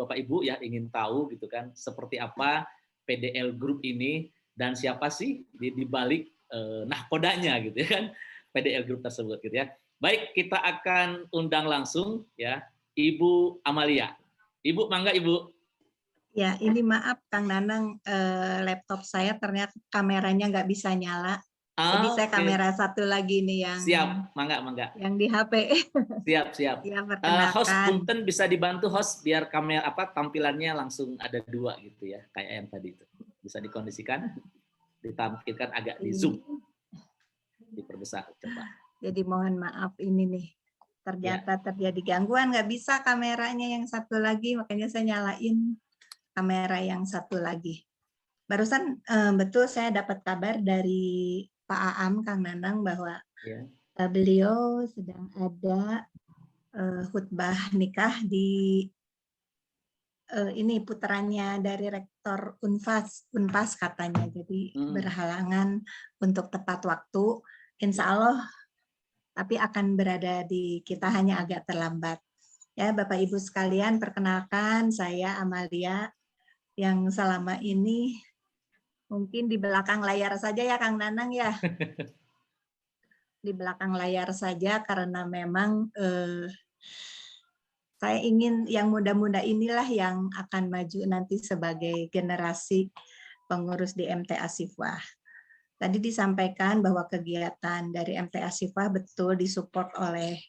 Bapak Ibu ya ingin tahu gitu kan seperti apa PDL Group ini dan siapa sih di balik nahkodanya gitu ya kan PDL Group tersebut gitu ya. Baik, kita akan undang langsung ya Ibu Amalia. Ibu, mangga Ibu. Ya, ini maaf Kang Nanang, laptop saya ternyata kameranya nggak bisa nyala. Jadi saya kamera satu lagi nih yang siap, mangga. Yang di HP. Siap. Ya, Host perkenalkan. punten bisa dibantu host biar kamera tampilannya langsung ada 2 gitu ya, kayak yang tadi itu. Bisa dikondisikan, ditampilkan agak di zoom, diperbesar coba. Jadi mohon maaf ini nih. Ternyata terjadi gangguan, nggak bisa kameranya yang satu lagi, makanya saya nyalain kamera yang satu lagi. Barusan betul saya dapat kabar dari Pak Aam, Kang Nanang, bahwa beliau sedang ada khutbah nikah di ini puterannya dari rektor Unpas katanya. Jadi berhalangan untuk tepat waktu. Insya Allah, tapi akan berada di kita hanya agak terlambat. Ya, Bapak Ibu sekalian, perkenalkan saya Amalia yang selama ini mungkin di belakang layar saja ya Kang Nanang ya. Di belakang layar saja karena memang saya ingin yang muda-muda inilah yang akan maju nanti sebagai generasi pengurus di MTA Sifwah. Tadi disampaikan bahwa kegiatan dari MTA Sifwah betul disupport oleh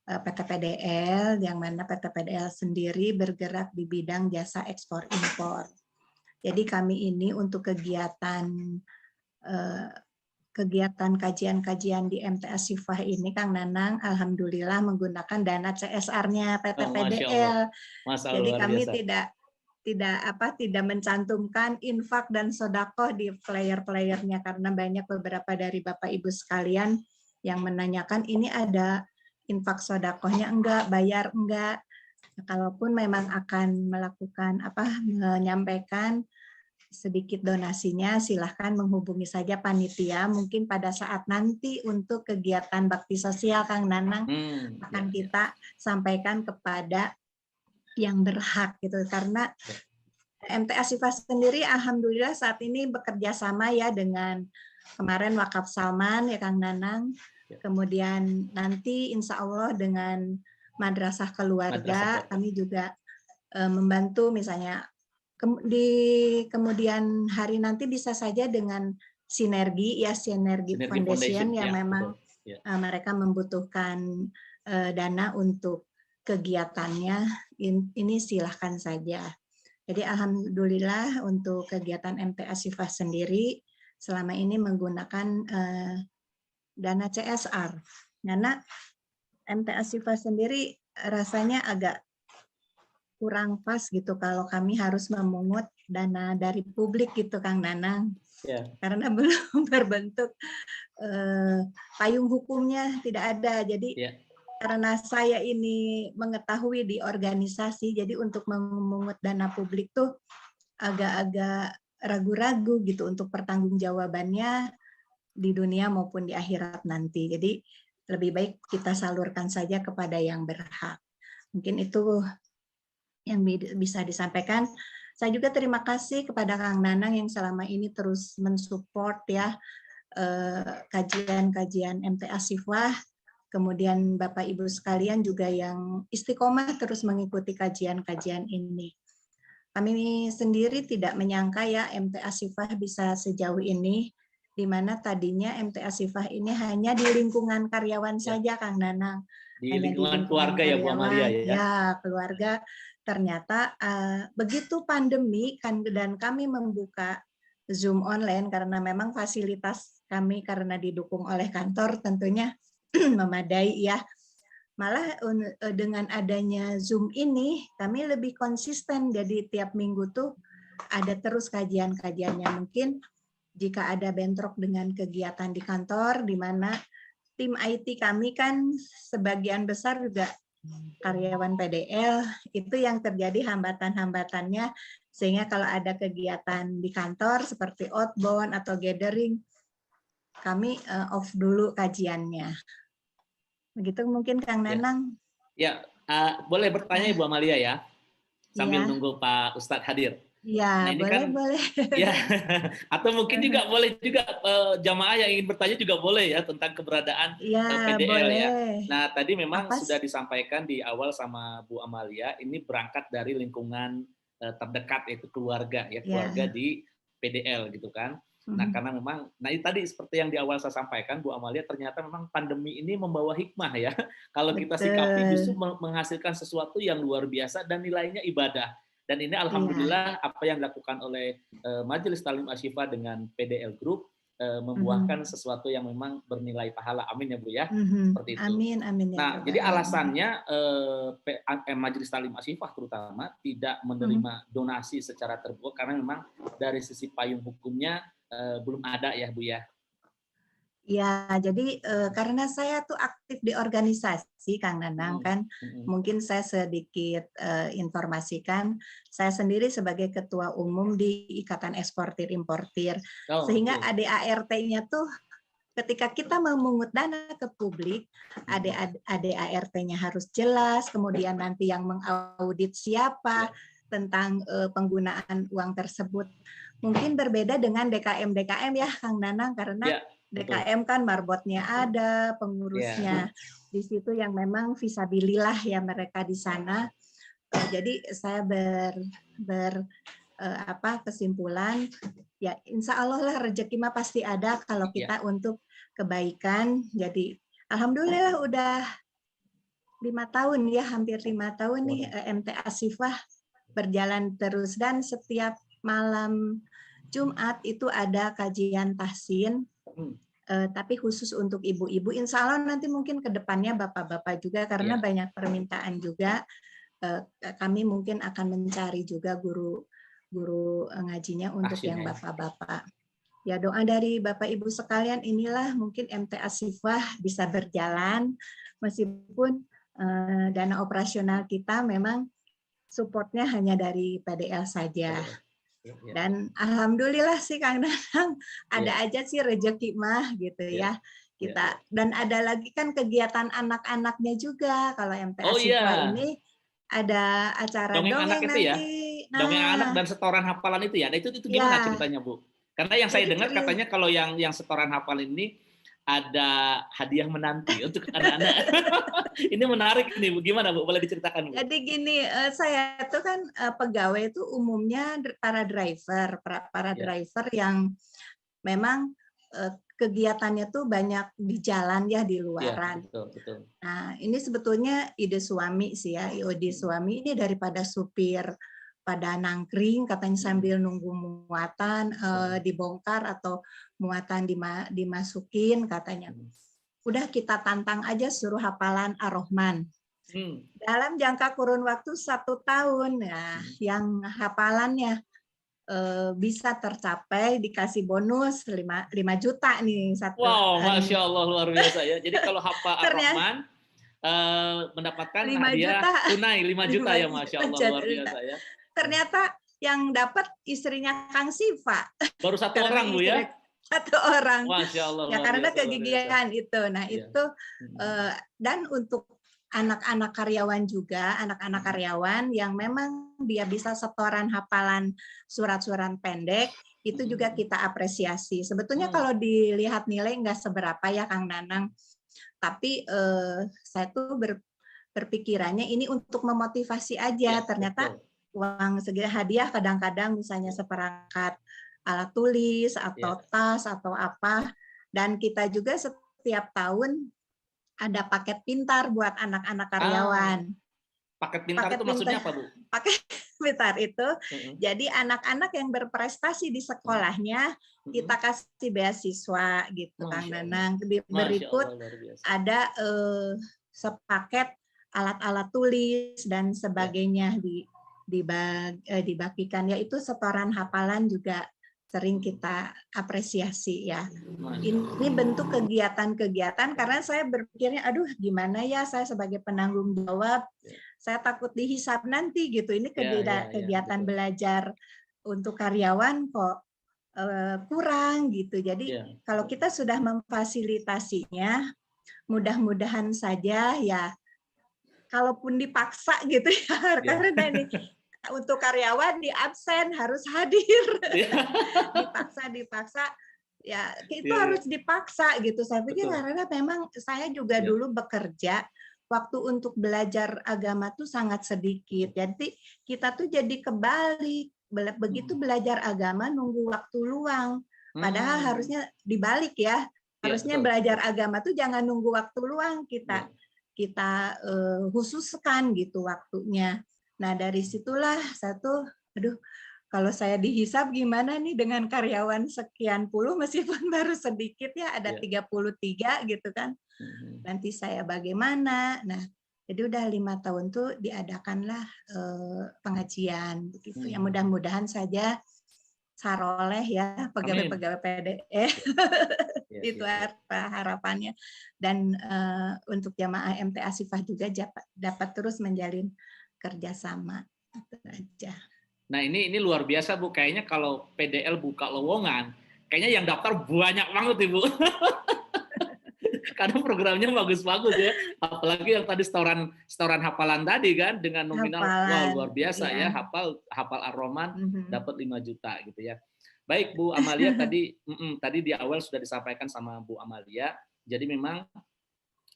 PT PDL, yang mana PT PDL sendiri bergerak di bidang jasa ekspor impor. Jadi kami ini untuk kegiatan kajian-kajian di MTA Sifwah ini, Kang Nanang, alhamdulillah menggunakan dana CSR-nya PT PDL. Jadi kami tidak mencantumkan infak dan sodakoh di player-playernya karena banyak beberapa dari Bapak Ibu sekalian yang menanyakan ini ada infak sodakohnya enggak, bayar enggak. Kalaupun memang akan melakukan menyampaikan sedikit donasinya, silahkan menghubungi saja panitia. Mungkin pada saat nanti untuk kegiatan bakti sosial Kang Nanang akan kita sampaikan kepada yang berhak gitu. Karena MTA Sifwah sendiri alhamdulillah saat ini bekerja sama ya dengan kemarin Wakaf Salman ya Kang Nanang. Kemudian nanti insya Allah dengan Madrasah Keluarga kami juga membantu misalnya di kemudian hari nanti bisa saja dengan Sinergi Foundation yang memang mereka membutuhkan dana untuk kegiatannya, ini silahkan saja. Jadi alhamdulillah untuk kegiatan MTA Sifwah sendiri selama ini menggunakan dana CSR. Karena MTA Sifwah sendiri rasanya agak kurang pas gitu kalau kami harus memungut dana dari publik gitu Kang Nanang. Karena belum berbentuk payung hukumnya tidak ada. Jadi karena saya ini mengetahui di organisasi, jadi untuk memungut dana publik tuh agak-agak ragu-ragu gitu untuk pertanggungjawabannya di dunia maupun di akhirat nanti. Jadi lebih baik kita salurkan saja kepada yang berhak. Mungkin itu yang bisa disampaikan. Saya juga terima kasih kepada Kang Nanang yang selama ini terus mensupport ya kajian-kajian MTA Sifwah. Kemudian Bapak Ibu sekalian juga yang istiqomah terus mengikuti kajian-kajian ini. Kami sendiri tidak menyangka ya MTA Sifwah bisa sejauh ini, di mana tadinya MTA Sifwah ini hanya di lingkungan karyawan saja Kang Nanang. Di lingkungan keluarga ya Bu Amalia ya? Ya, keluarga. Ternyata begitu pandemi dan kami membuka Zoom online karena memang fasilitas kami karena didukung oleh kantor tentunya memadai ya. Malah dengan adanya Zoom ini kami lebih konsisten, jadi tiap minggu tuh ada terus kajian-kajiannya. Mungkin jika ada bentrok dengan kegiatan di kantor di mana tim IT kami kan sebagian besar juga karyawan PDL, itu yang terjadi hambatan-hambatannya, sehingga kalau ada kegiatan di kantor seperti outbound atau gathering, kami off dulu kajiannya. Begitu mungkin Kang Nanang. Ya, boleh bertanya Ibu Amalia ya. sambil Iya. nunggu Pak Ustadz hadir. Iya, Nah ini boleh, kan boleh. ya, atau mungkin juga boleh juga jamaah yang ingin bertanya juga boleh ya tentang keberadaan Iya, PDL ya. boleh. Nah tadi memang Apa sudah disampaikan di awal sama Bu Amalia, ini berangkat dari lingkungan terdekat yaitu keluarga ya, keluarga ya. di PDL gitu kan. Nah karena memang, nah itu tadi seperti yang di awal saya sampaikan Bu Amalia, ternyata memang pandemi ini membawa hikmah ya. Kalau kita sikapi justru Betul. menghasilkan sesuatu yang luar biasa dan nilainya ibadah. Dan ini Iya. alhamdulillah apa yang dilakukan oleh Majelis Talim Asyifa dengan PDL Group membuahkan Mhm. sesuatu yang memang bernilai pahala. Amin ya Bu ya. Mhm. Seperti itu. Amin, amin ya Nah, rabbal jadi alamin. alasannya Majelis Talim Asyifa terutama tidak Mhm. menerima donasi secara terbuka karena memang dari sisi payung hukumnya belum ada ya Bu ya. Ya, jadi karena saya tuh aktif di organisasi, Kang Nanang Mm, kan, mm, mungkin saya sedikit informasikan, saya sendiri sebagai ketua umum di Ikatan Eksportir Importir, oh sehingga oke. ADART-nya tuh ketika kita memungut dana ke publik, Mm, ADART-nya harus jelas, kemudian nanti yang mengaudit siapa ya, tentang penggunaan uang tersebut. Mungkin berbeda dengan DKM-DKM ya, Kang Nanang, karena ya betul. DKM kan marbotnya ada, Ya, pengurusnya di situ yang memang visabilillah ya mereka di sana. Jadi saya kesimpulan ya insya Allah lah rezeki mah pasti ada kalau ya. kita untuk kebaikan. Jadi alhamdulillah udah 5 tahun ya, hampir 5 tahun nih Waduh. MTA Sifah berjalan terus, dan setiap malam Jumat itu ada kajian tahsin, Hmm, tapi khusus untuk ibu-ibu. Insya Allah nanti mungkin ke depannya bapak-bapak juga, karena ya, banyak permintaan juga. Kami mungkin akan mencari juga guru ngajinya untuk tahsin yang ya. bapak-bapak. Ya, doa dari Bapak Ibu sekalian inilah mungkin MTA Sifah bisa berjalan meskipun dana operasional kita memang supportnya hanya dari PDL saja. PDL. Ya, ya, Dan alhamdulillah sih Kang Nanang ada ya, aja sih rezeki mah gitu ya, ya. ya, Kita ya. dan ada lagi kan kegiatan anak-anaknya juga. Kalau MTA Oh Sifwa iya, ini ada acara dongeng anak dongeng itu ya, nanti. dongeng anak Nah, dan setoran hafalan itu ya. Nah itu gimana ya, ceritanya Bu? Karena yang saya jadi dengar katanya kalau yang setoran hafalan ini ada hadiah menanti untuk anak-anak. Ini menarik nih Bu. Gimana Bu? Boleh diceritakan Bu? jadi gini, saya itu kan pegawai itu umumnya para driver, para Ya, driver yang memang kegiatannya tuh banyak di jalan ya, di ya luaran. betul betul. Nah, ini sebetulnya ide suami sih ya, ide suami ini daripada supir pada nangkring katanya sambil nunggu muatan dibongkar atau muatan dimasukin katanya. Udah kita tantang aja suruh hafalan Ar-Rahman. Hmm. Dalam jangka kurun waktu 1 tahun, ya, yang hafalannya bisa tercapai dikasih bonus 5 juta nih satu Wow, ini. masya Allah luar biasa ya. Jadi kalau hafal Ternyata Ar-Rahman mendapatkan 5 hadiah juta, tunai 5 juta 5 ya, masya juta Allah luar cerita. biasa ya. Ternyata yang dapat istrinya Kang Siva. Baru satu Karena orang Bu ya? istri satu orang. Masya Allah Ya luar karena biasa luar biasa. kegigihan itu. Nah, Iya. itu dan untuk anak-anak karyawan juga, anak-anak karyawan yang memang dia bisa setoran hafalan surat-surat pendek, itu juga kita apresiasi. Sebetulnya kalau dilihat nilai nggak seberapa ya Kang Nanang, tapi saya tuh berpikirannya ini untuk memotivasi aja. Ya, Ternyata betul. uang segini hadiah kadang-kadang misalnya seperangkat alat tulis Ya. atau tas atau apa, dan kita juga setiap tahun ada paket pintar buat anak-anak karyawan. Paket pintar Paket itu pintar, maksudnya apa Bu? paket pintar itu jadi anak-anak yang berprestasi di sekolahnya kita kasih beasiswa gitu Kang Masya Allah. Nanang. Masya Berikut Allah luar biasa. ada sepaket alat-alat tulis dan sebagainya dibagikan, yaitu setoran hafalan juga sering kita apresiasi ya. Ini bentuk kegiatan-kegiatan karena saya berpikirnya aduh gimana ya saya sebagai penanggung jawab, saya takut dihisap nanti gitu. Ini kegiatan belajar untuk karyawan kok kurang gitu. Jadi kalau kita sudah memfasilitasinya, mudah-mudahan saja ya, kalaupun dipaksa gitu ya, karena ini untuk karyawan di absen harus hadir. Dipaksa. Ya, itu harus dipaksa gitu. Saya pikir karena memang saya juga dulu bekerja, waktu untuk belajar agama tuh sangat sedikit. Jadi kita tuh jadi kebalik. Begitu belajar agama nunggu waktu luang. Padahal harusnya dibalik ya. Harusnya belajar agama tuh jangan nunggu waktu luang, kita khususkan gitu waktunya. Nah, dari situlah satu, aduh, kalau saya dihisap gimana nih dengan karyawan sekian puluh, meskipun baru sedikit ya, ada 33 gitu kan. Nanti saya bagaimana? Nah, jadi udah 5 tahun tuh diadakanlah pengajian begitu. Ya mudah-mudahan saja saroleh ya pegawai-pegawai PDE. Itu harapannya. Dan untuk jamaah MT Asifah juga dapat terus menjalin kerjasama. Itu aja. Nah ini luar biasa Bu, kayaknya kalau PDL buka lowongan, kayaknya yang daftar banyak banget Ibu. Karena programnya bagus-bagus ya, apalagi yang tadi setoran hafalan tadi kan, dengan nominal wow luar biasa ya, hafal Ar-Rahman dapat 5 juta gitu ya. Baik Bu Amalia, tadi di awal sudah disampaikan sama Bu Amalia, jadi memang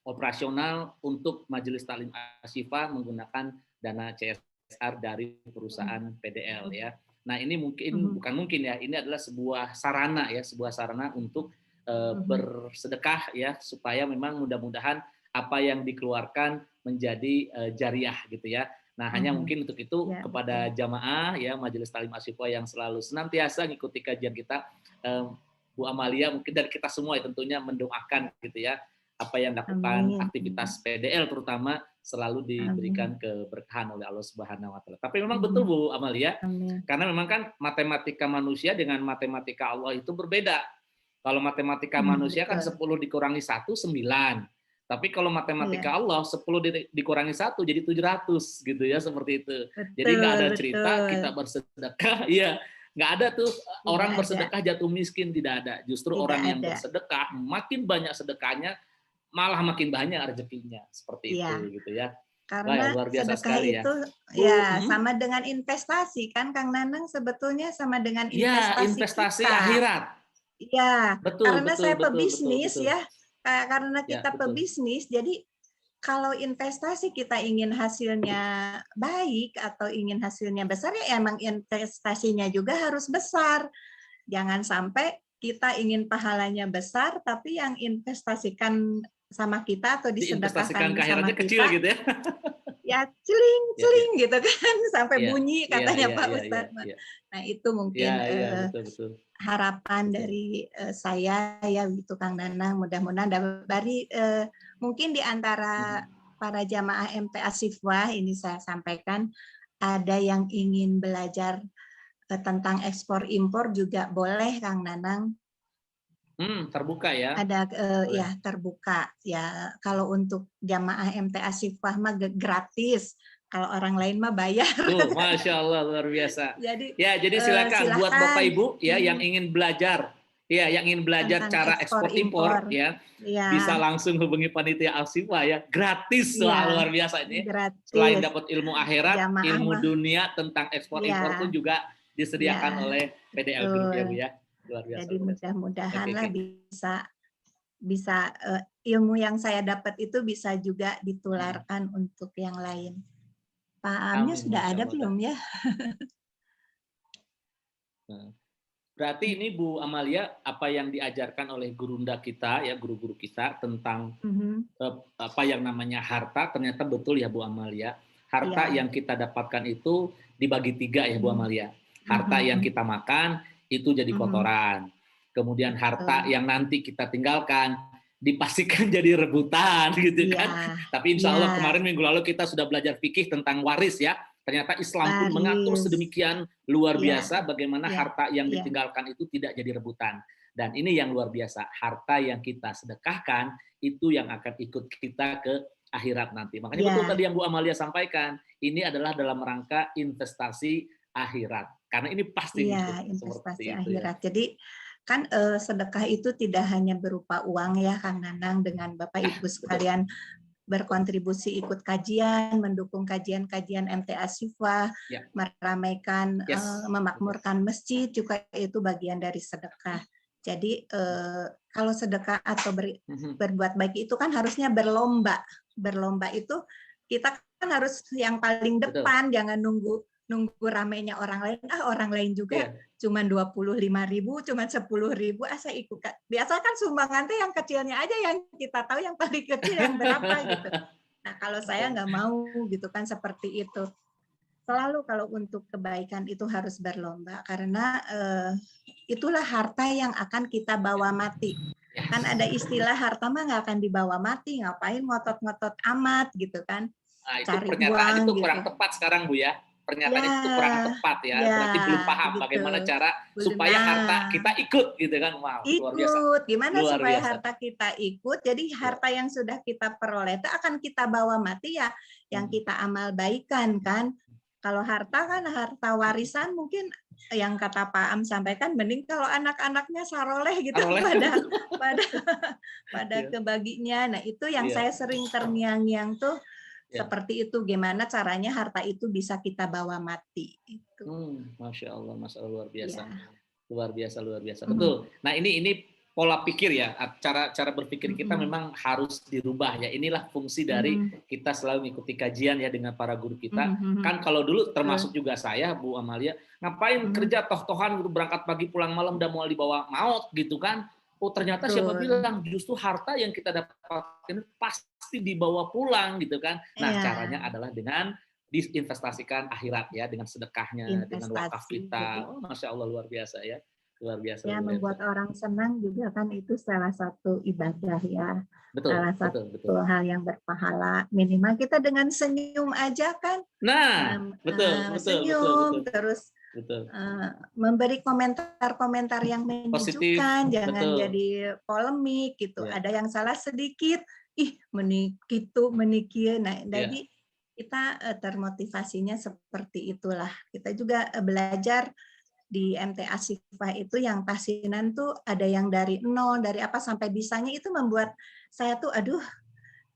operasional untuk Majelis Taklim Asyifa menggunakan dana CSR dari perusahaan PDL ya. Nah ini bukan mungkin ya, ini adalah sebuah sarana untuk bersedekah ya, supaya memang mudah-mudahan apa yang dikeluarkan menjadi jariah gitu ya. Nah hanya mungkin untuk itu kepada jamaah ya Majelis Taklim Asyifa yang selalu senantiasa mengikuti kajian kita, Bu Amalia mungkin dan kita semua ya, tentunya mendoakan gitu ya, apa yang dilakukan aktivitas PDL terutama selalu diberikan keberkahan oleh Allah Subhanahu wa taala. Tapi memang betul Bu Amalia, karena memang kan matematika manusia dengan matematika Allah itu berbeda. Kalau matematika manusia kan 10 dikurangi 1 9. Tapi kalau matematika Allah 10 dikurangi 1 jadi 700 gitu ya, seperti itu. Jadi nggak ada cerita kita bersedekah, iya. Nggak ada tuh orang bersedekah jatuh miskin, tidak ada. Justru orang yang bersedekah makin banyak sedekahnya, malah makin banyak rezekinya, seperti itu gitu ya. Karena luar biasa sedekah sekali itu ya sama dengan investasi kan Kang Nanang, sebetulnya sama dengan investasi kita. Akhirat. Iya, karena saya pebisnis ya, karena kita pebisnis, jadi kalau investasi kita ingin hasilnya baik atau ingin hasilnya besar, ya emang investasinya juga harus besar. Jangan sampai kita ingin pahalanya besar, tapi yang investasikan sama kita atau disedekahkan sama kita kecil gitu ya. Ya celing gitu kan, sampai bunyi katanya Pak Ustadz. Nah itu mungkin betul. harapan dari saya ya gitu Kang Nanang, mudah-mudahan dari mungkin di antara para jamaah MT Asyifa ini saya sampaikan, ada yang ingin belajar tentang ekspor impor juga boleh Kang Nanang. Terbuka ya. Ada ya terbuka ya. Kalau untuk jamaah MT Asyifa mah gratis. Kalau orang lain mah bayar. Tuh, Masya Allah luar biasa. Jadi silakan buat Bapak Ibu ya yang ingin belajar, cara ekspor impor ya, bisa langsung hubungi panitia Asyifa ya, gratis luar biasa ini. Gratis. Selain dapat ilmu akhirat, ilmu dunia tentang ekspor impor pun juga disediakan oleh PDL Group ya Bu ya. Luar biasa. Jadi mudah-mudahan lah bisa ilmu yang saya dapat itu bisa juga ditularkan untuk yang lain. Pahamnya sudah ada belum ya? Berarti ini Bu Amalia, apa yang diajarkan oleh gurunda kita ya, guru-guru kita tentang apa yang namanya harta, ternyata betul ya Bu Amalia. Harta yang kita dapatkan itu dibagi 3 ya Bu Amalia. Harta yang kita makan itu jadi kotoran. Kemudian harta yang nanti kita tinggalkan dipastikan jadi rebutan gitu kan. Tapi insya Allah kemarin minggu lalu kita sudah belajar fikih tentang waris ya. Ternyata Islam pun mengatur sedemikian luar biasa bagaimana harta yang ditinggalkan itu tidak jadi rebutan. Dan ini yang luar biasa, harta yang kita sedekahkan itu yang akan ikut kita ke akhirat nanti. Makanya betul tadi yang Bu Amalia sampaikan, ini adalah dalam rangka investasi akhirat. Karena ini pasti investasi akhirat. Jadi kan sedekah itu tidak hanya berupa uang ya Kang Nanang, dengan Bapak Ibu sekalian berkontribusi ikut kajian, mendukung kajian-kajian MTA Syifa, meramaikan, memakmurkan masjid, juga itu bagian dari sedekah. Jadi kalau sedekah atau berbuat baik itu kan harusnya berlomba. Berlomba itu kita kan harus yang paling depan, jangan nunggu ramainya orang lain. Orang lain juga cuman 25.000, cuman 10.000, saya ikut. Biasa kan sumbangan yang kecilnya aja yang kita tahu, yang paling kecil yang berapa gitu. Nah, kalau saya nggak mau gitu kan, seperti itu. Selalu kalau untuk kebaikan itu harus berlomba, karena itulah harta yang akan kita bawa mati. Kan ada istilah harta mah nggak akan dibawa mati, ngapain ngotot-ngotot amat gitu kan. Nah, itu cari pernyataan uang itu kurang gitu. tepat sekarang, Bu ya. Pernyataan itu kurang tepat ya. Berarti belum paham gitu. Bagaimana cara supaya harta kita ikut gitu kan. Wow, luar biasa. Gimana luar supaya biasa. Harta kita ikut? Jadi harta yang sudah kita peroleh itu akan kita bawa mati ya, yang kita amal baikan kan. Kalau harta kan harta warisan, mungkin yang kata Pak Am sampaikan, mending kalau anak-anaknya saroleh gitu pada kebaginya. Nah, itu yang saya sering terngiang-ngiang tuh. Seperti itu, gimana caranya harta itu bisa kita bawa mati. Itu. Masya Allah, luar biasa. Luar biasa. Betul. Nah, ini pola pikir ya, cara berpikir kita memang harus dirubah ya. Inilah fungsi dari kita selalu mengikuti kajian ya dengan para guru kita. Kan kalau dulu termasuk juga saya, Bu Amalia, ngapain kerja toh-tohan berangkat pagi pulang malam udah mau dibawa maut gitu kan. Oh ternyata siapa bilang justru harta yang kita dapatkan pasti dibawa pulang gitu kan. Nah caranya adalah dengan diinvestasikan akhirat ya, dengan sedekahnya, dengan wakaf kita. Oh Masya Allah, luar biasa ya. Luar biasa. Ya, membuat orang senang juga kan, itu salah satu ibadah ya. Salah satu hal yang berpahala. Minimal kita dengan senyum aja kan. Nah, senyum, terus memberi komentar-komentar yang menyejukkan, jangan jadi polemik gitu. Ada yang salah sedikit, menikir. Nah, jadi kita termotivasinya seperti itulah. Kita juga belajar di MTA Syifa itu yang tahsinan tuh ada yang dari nol, dari apa sampai bisanya, itu membuat saya tuh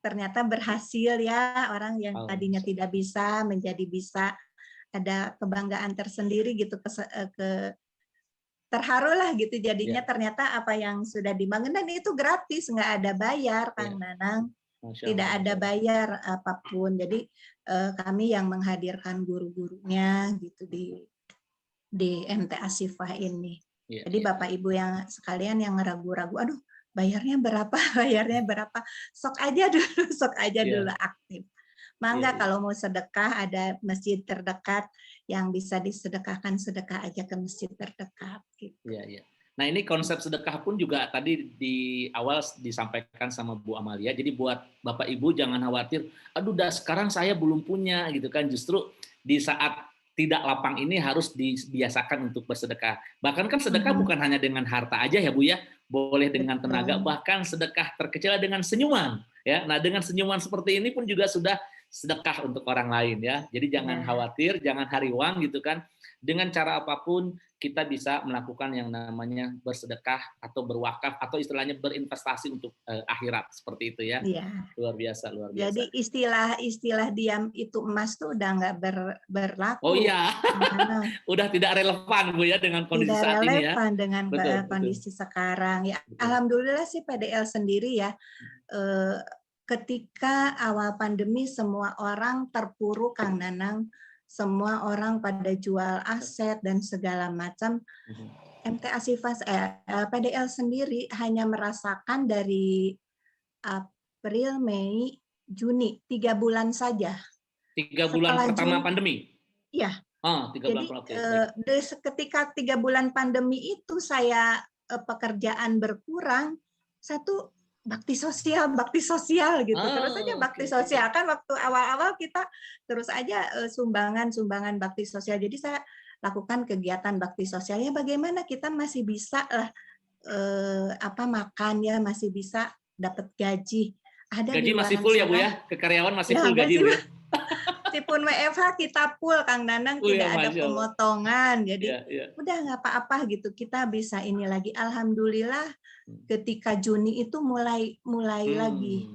ternyata berhasil ya, orang yang tadinya tidak bisa menjadi bisa, ada kebanggaan tersendiri gitu, terharu lah gitu jadinya. Ternyata apa yang sudah dibangun, dan itu gratis, nggak ada bayar Kang Nanang, tidak ada bayar apapun. Jadi kami yang menghadirkan guru-gurunya gitu di MTA Syifa ini. Jadi Bapak Ibu yang sekalian yang ragu-ragu, aduh bayarnya berapa, sok aja dulu aktif. Mangga kalau mau sedekah, ada masjid terdekat yang bisa disedekahkan, sedekah aja ke masjid terdekat. Gitu. Nah ini konsep sedekah pun juga tadi di awal disampaikan sama Bu Amalia. Jadi buat Bapak Ibu jangan khawatir, aduh sekarang saya belum punya gitu kan. Justru di saat tidak lapang ini harus dibiasakan untuk bersedekah. Bahkan kan sedekah bukan hanya dengan harta aja ya Bu ya, boleh dengan tenaga, bahkan sedekah terkecil dengan senyuman ya. Nah dengan senyuman seperti ini pun juga sudah sedekah untuk orang lain ya. Jadi jangan khawatir, jangan hariwang gitu kan. Dengan cara apapun kita bisa melakukan yang namanya bersedekah atau berwakaf atau istilahnya berinvestasi untuk akhirat, seperti itu ya. Luar biasa. Jadi istilah diam itu emas tuh udah nggak berlaku. Oh iya, udah tidak relevan Bu ya dengan kondisi saat ini ya. Tidak relevan dengan kondisi sekarang ya. Alhamdulillah sih PDL sendiri ya. Ketika awal pandemi semua orang terpuruk Kang Nanang, semua orang pada jual aset dan segala macam. MTA Syifa PDL sendiri hanya merasakan dari April, Mei, Juni, 3 bulan saja. 3 bulan pertama pandemi? Iya. 3 bulan. Jadi ketika 3 bulan pandemi itu saya pekerjaan berkurang, satu bakti sosial gitu. Terus aja bakti sosial kan waktu awal-awal kita terus aja sumbangan bakti sosial. Jadi saya lakukan kegiatan bakti sosial ya, bagaimana kita masih bisa lah makan ya, masih bisa dapat gaji. Ada gaji masih full ya Bu ya? Ke karyawan masih full gaji Bu ya? Meskipun WFH kita full Kang Nanang, tidak ada pemotongan. Jadi udah nggak apa-apa gitu. Kita bisa ini lagi. Alhamdulillah ketika Juni itu mulai lagi.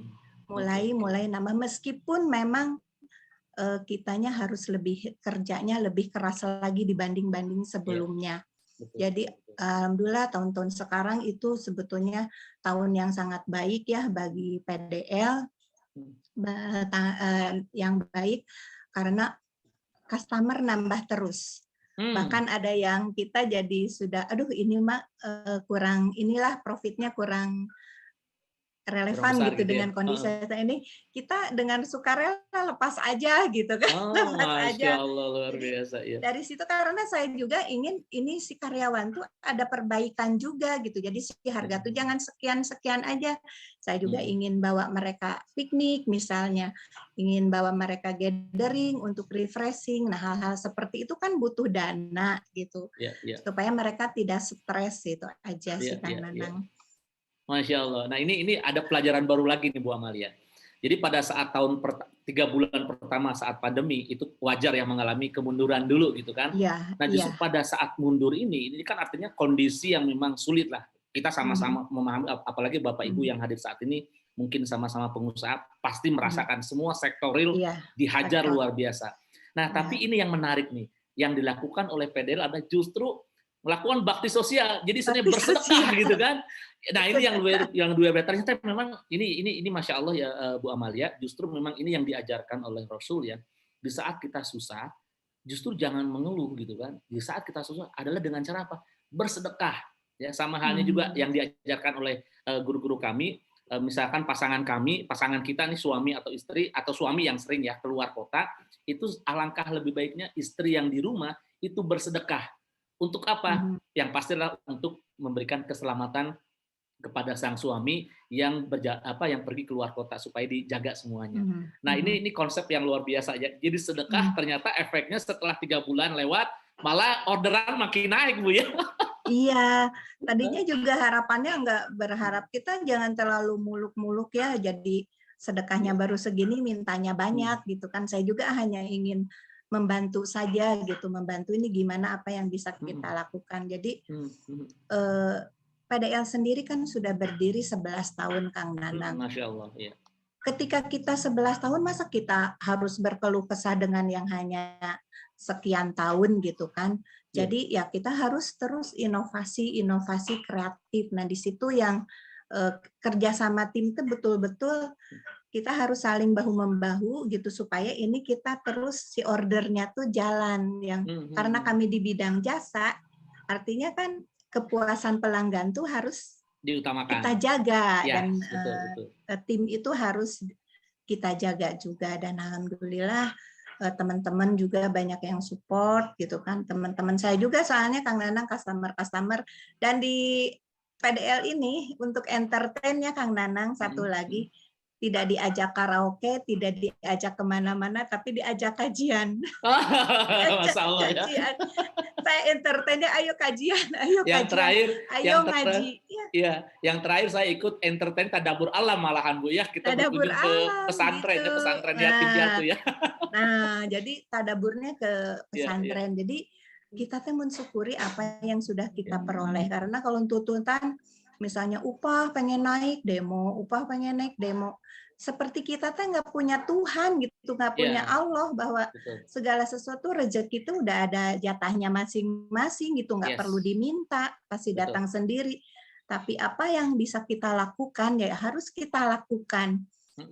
mulai nambah, meskipun memang kitanya harus kerjanya lebih keras lagi dibanding sebelumnya. Betul, jadi betul. Alhamdulillah tahun-tahun sekarang itu sebetulnya tahun yang sangat baik ya bagi PDL, yang baik karena customer nambah terus. Bahkan ada yang kita jadi sudah, aduh ini mah kurang, inilah profitnya kurang relevan gitu dengan kondisi saya ini, kita dengan sukarela lepas aja gitu kan. Oh, lepas Masya aja. Allah, luar Jadi biasa ya. dari situ karena saya juga ingin ini si karyawan tuh ada perbaikan juga gitu. Jadi si harga tuh jangan sekian-sekian aja. Saya juga ingin bawa mereka piknik misalnya, ingin bawa mereka gathering untuk refreshing. Nah, hal-hal seperti itu kan butuh dana gitu. Supaya mereka tidak stres itu aja sih Kang Nanang. Masya Allah. Nah ini ada pelajaran baru lagi nih Bu Amalia. Jadi pada saat 3 bulan pertama saat pandemi itu wajar yang mengalami kemunduran dulu gitu kan. Nah justru pada saat mundur ini kan artinya kondisi yang memang sulit lah. Kita sama-sama memahami, apalagi Bapak Ibu yang hadir saat ini mungkin sama-sama pengusaha pasti merasakan semua sektor real dihajar luar biasa. Nah tapi ini yang menarik nih, yang dilakukan oleh PDL adalah justru melakukan bakti sosial, jadi sebenarnya bersedekah gitu kan. Nah ini yang dua ternyata memang ini Masya Allah ya Bu Amalia, justru memang ini yang diajarkan oleh Rasul ya. Di saat kita susah, justru jangan mengeluh gitu kan. Di saat kita susah adalah dengan cara apa? Bersedekah. Ya sama halnya juga yang diajarkan oleh guru-guru kami. Misalkan pasangan kita nih suami atau istri atau suami yang sering ya keluar kota, itu alangkah lebih baiknya istri yang di rumah itu bersedekah. Untuk apa? Yang pastilah untuk memberikan keselamatan kepada sang suami yang pergi keluar kota supaya dijaga semuanya. Nah ini konsep yang luar biasa ya. Jadi sedekah ternyata efeknya setelah 3 bulan lewat malah orderan makin naik Bu ya. Iya, tadinya juga harapannya nggak berharap kita jangan terlalu muluk-muluk ya. Jadi sedekahnya baru segini mintanya banyak gitu kan. Saya juga hanya ingin membantu saja gitu, membantu ini gimana apa yang bisa kita lakukan. Jadi PDL sendiri kan sudah berdiri 11 tahun Kang Nanang. Masya Allah, ya. Ketika kita 11 tahun masa kita harus berkeluh kesah dengan yang hanya sekian tahun gitu kan. Jadi ya kita harus terus inovasi kreatif. Nah di situ yang kerja sama tim itu betul-betul kita harus saling bahu-membahu gitu supaya ini kita terus si ordernya tuh jalan yang karena kami di bidang jasa artinya kan kepuasan pelanggan tuh harus diutamakan. Kita jaga dan betul. Tim itu harus kita jaga juga dan alhamdulillah teman-teman juga banyak yang support gitu kan. Teman-teman saya juga soalnya Kang Nanang customer dan di PDL ini untuk entertain-nya Kang Nanang satu lagi tidak diajak karaoke, tidak diajak kemana-mana, tapi diajak kajian. Masalah ya. Saya entertain-nya, ayo kajian, ayo yang kajian, ayo ngaji. Iya, yang terakhir saya ikut entertain tadabur alam malahan Bu ya. Kita berkunjung ke pesantren, gitu. Pesantren yatim piatu ya. Nah, jadi tadaburnya ke pesantren. Jadi kita tuh mensyukuri apa yang sudah kita peroleh. Karena kalau tuntutan misalnya upah pengen naik demo, seperti kita tuh nggak punya Tuhan gitu, nggak punya Allah bahwa segala sesuatu rezeki itu udah ada jatahnya masing-masing gitu, nggak perlu diminta, pasti datang sendiri. Tapi apa yang bisa kita lakukan ya harus kita lakukan.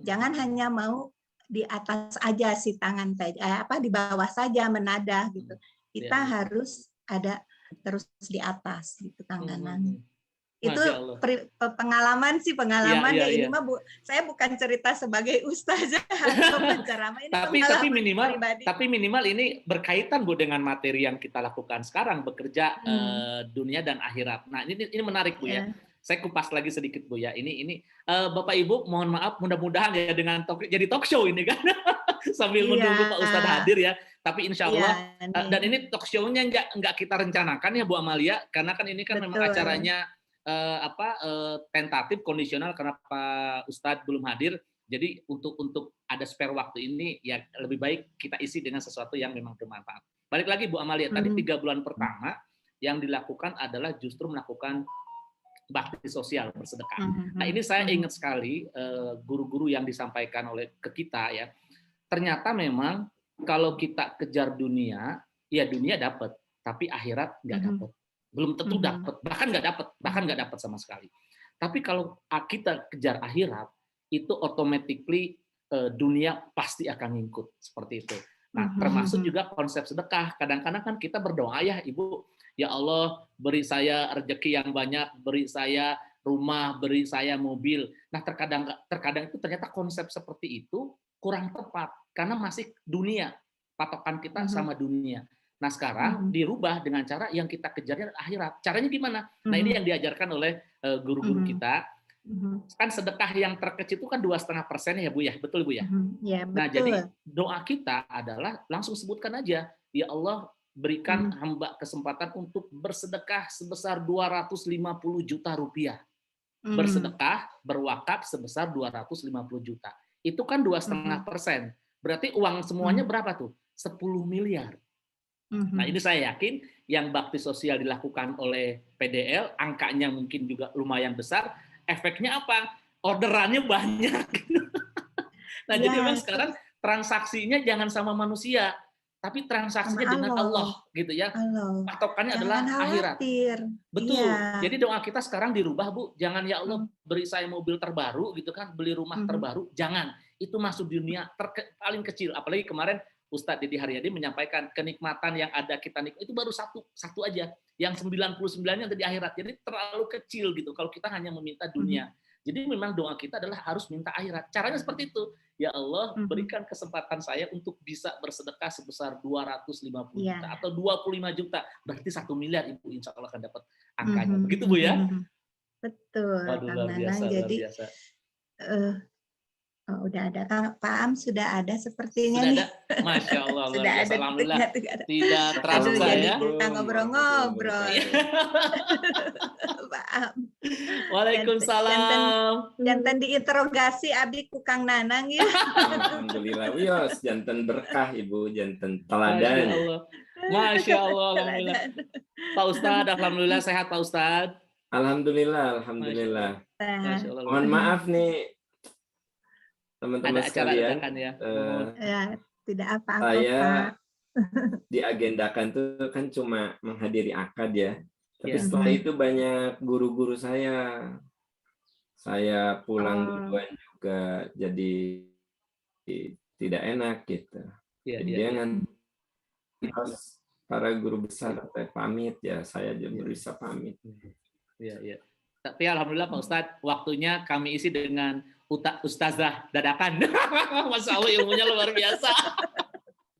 Jangan hanya mau di atas aja si tangan di bawah saja menadah gitu. Kita harus ada terus di atas gitu Kang Nanang. Itu pengalaman ya, ini mah saya bukan cerita sebagai ustazah atau penceramah ini tapi minimal ini berkaitan Bu dengan materi yang kita lakukan sekarang bekerja dunia dan akhirat. Nah ini menarik Bu ya. Saya kupas lagi sedikit Bu ya. Ini Bapak Ibu mohon maaf mudah-mudahan ya dengan jadi talk show ini kan sambil menunggu Pak Ustadz hadir ya. Tapi insya Allah dan ini talk show-nya nggak kita rencanakan ya Bu Amalia karena kan ini kan memang acaranya tentatif kondisional karena Pak Ustadz belum hadir. Jadi untuk ada spare waktu ini ya lebih baik kita isi dengan sesuatu yang memang bermanfaat. Balik lagi Bu Amalia, tadi 3 bulan pertama yang dilakukan adalah justru melakukan bakti sosial, bersedekah. Nah ini saya ingat sekali guru-guru yang disampaikan oleh ke kita ya. Ternyata memang kalau kita kejar dunia, ya dunia dapat, tapi akhirat nggak dapat. Belum tentu dapat, bahkan nggak dapat sama sekali. Tapi kalau kita kejar akhirat, itu automatically dunia pasti akan ngikut seperti itu. Nah, termasuk juga konsep sedekah. Kadang-kadang kan kita berdoa ya, Ibu, ya Allah beri saya rezeki yang banyak, beri saya rumah, beri saya mobil. Nah, terkadang itu ternyata konsep seperti itu kurang tepat karena masih dunia, patokan kita sama dunia. Nah, sekarang dirubah dengan cara yang kita kejarnya akhirat. Caranya gimana? Nah, ini yang diajarkan oleh guru-guru kita. Kan sedekah yang terkecil itu kan 2,5% ya Bu ya, betul Bu ya? Ya, betul. Nah jadi doa kita adalah langsung sebutkan aja, ya Allah berikan hamba kesempatan untuk bersedekah sebesar 250 juta rupiah. Bersedekah, berwakaf sebesar 250 juta. Itu kan 2,5%. Berarti uang semuanya berapa tuh? 10 miliar. Nah ini saya yakin yang bakti sosial dilakukan oleh PDL, angkanya mungkin juga lumayan besar, efeknya apa? Orderannya banyak. Nah jadi memang sekarang transaksinya jangan sama manusia, tapi transaksinya dengan Allah gitu ya. Patokannya adalah akhirat. Betul. Jadi doa kita sekarang dirubah Bu, jangan ya Allah beri saya mobil terbaru gitu kan, beli rumah terbaru, jangan. Itu masuk dunia paling kecil. Apalagi kemarin Ustadz Didi Haryadi menyampaikan kenikmatan yang ada kita nikmati itu baru satu aja, yang 99-nya di akhirat. Jadi terlalu kecil gitu kalau kita hanya meminta dunia. Jadi memang doa kita adalah harus minta akhirat. Caranya seperti itu. Ya Allah, berikan kesempatan saya untuk bisa bersedekah sebesar 250 juta atau 25 juta. Berarti 1 miliar Ibu insya Allah akan dapat angkanya. Begitu Bu ya? Betul. Waduh, luar biasa, Jadi, luar biasa. udah ada Pak Am, sudah ada sepertinya sudah nih. Ada. Masya Allah, luar sudah biasa. ada. Alhamdulillah. Tidak terasa Aduh, ya. jadi kita ngobrol-ngobrol. Pak Am. Waalaikumsalam. Jantan diinterogasi Abi ku Kang Nanang ya. Alhamdulillah, wios jantan berkah Ibu, jantan teladan. Masya Allah, alhamdulillah. Pak Ustadz, alhamdulillah sehat Pak Ustadz. Alhamdulillah, alhamdulillah. Mohon maaf nih teman-teman sekalian. Ya, tidak apa-apa. Saya diagendakan tuh kan cuma menghadiri akad ya. Tapi setelah itu banyak guru-guru saya pulang duluan juga, jadi tidak enak gitu. Jadi jangan harus para guru besar pamit ya, saya juga bisa pamit. Iya. Tapi alhamdulillah Pak Ustadz, waktunya kami isi dengan ustazah dadakan. Masya Allah ilmunya luar biasa.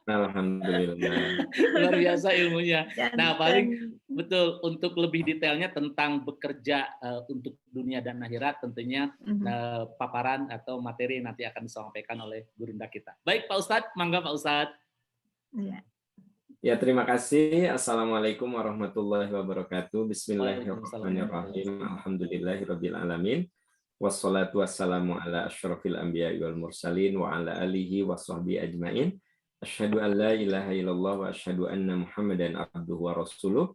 Alhamdulillah. Luar biasa ilmunya. Nah, paling betul untuk lebih detailnya tentang bekerja untuk dunia dan akhirat tentunya paparan atau materi yang nanti akan disampaikan oleh gurunda kita. Baik Pak Ustadz, mangga Pak Ustadz. Ya, terima kasih. Assalamualaikum warahmatullahi wabarakatuh. Bismillahirrahmanirrahim. Alhamdulillahirabbil alamin. Wassalatu wassalamu ala asyrafil anbiya'i wal mursalin wa ala alihi washabbihi ajmain. Asyhadu an la ilaha illallah wa asyhadu anna Muhammadan abduhu wa rasuluh.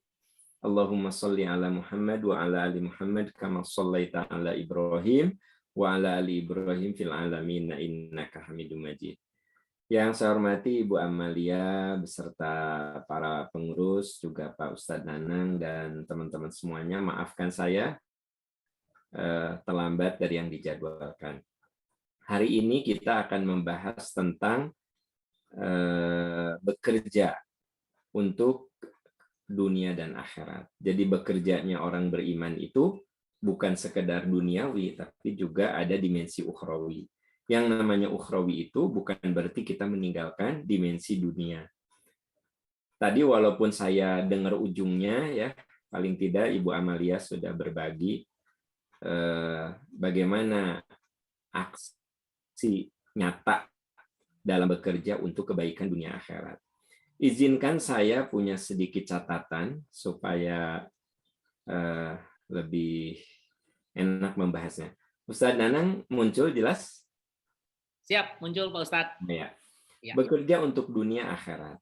Allahumma shalli ala Muhammad wa ala ali Muhammad kama shallaita ala Ibrahim wa ala ali Ibrahim fil alamin innaka Hamidum Majid. Yang saya hormati Ibu Amalia beserta para pengurus, juga Pak Ustadz Nanang dan teman-teman semuanya, maafkan saya terlambat dari yang dijadwalkan. Hari ini kita akan membahas tentang bekerja untuk dunia dan akhirat. Jadi bekerjanya orang beriman itu bukan sekedar duniawi, tapi juga ada dimensi ukhrawi. Yang namanya ukhrawi itu bukan berarti kita meninggalkan dimensi dunia. Tadi walaupun saya dengar ujungnya ya, paling tidak Ibu Amalia sudah berbagi bagaimana aksi nyata dalam bekerja untuk kebaikan dunia akhirat. Izinkan saya punya sedikit catatan supaya lebih enak membahasnya. Ustadz Nanang muncul jelas? Siap, muncul Pak Ustadz. Ya. Bekerja untuk dunia akhirat.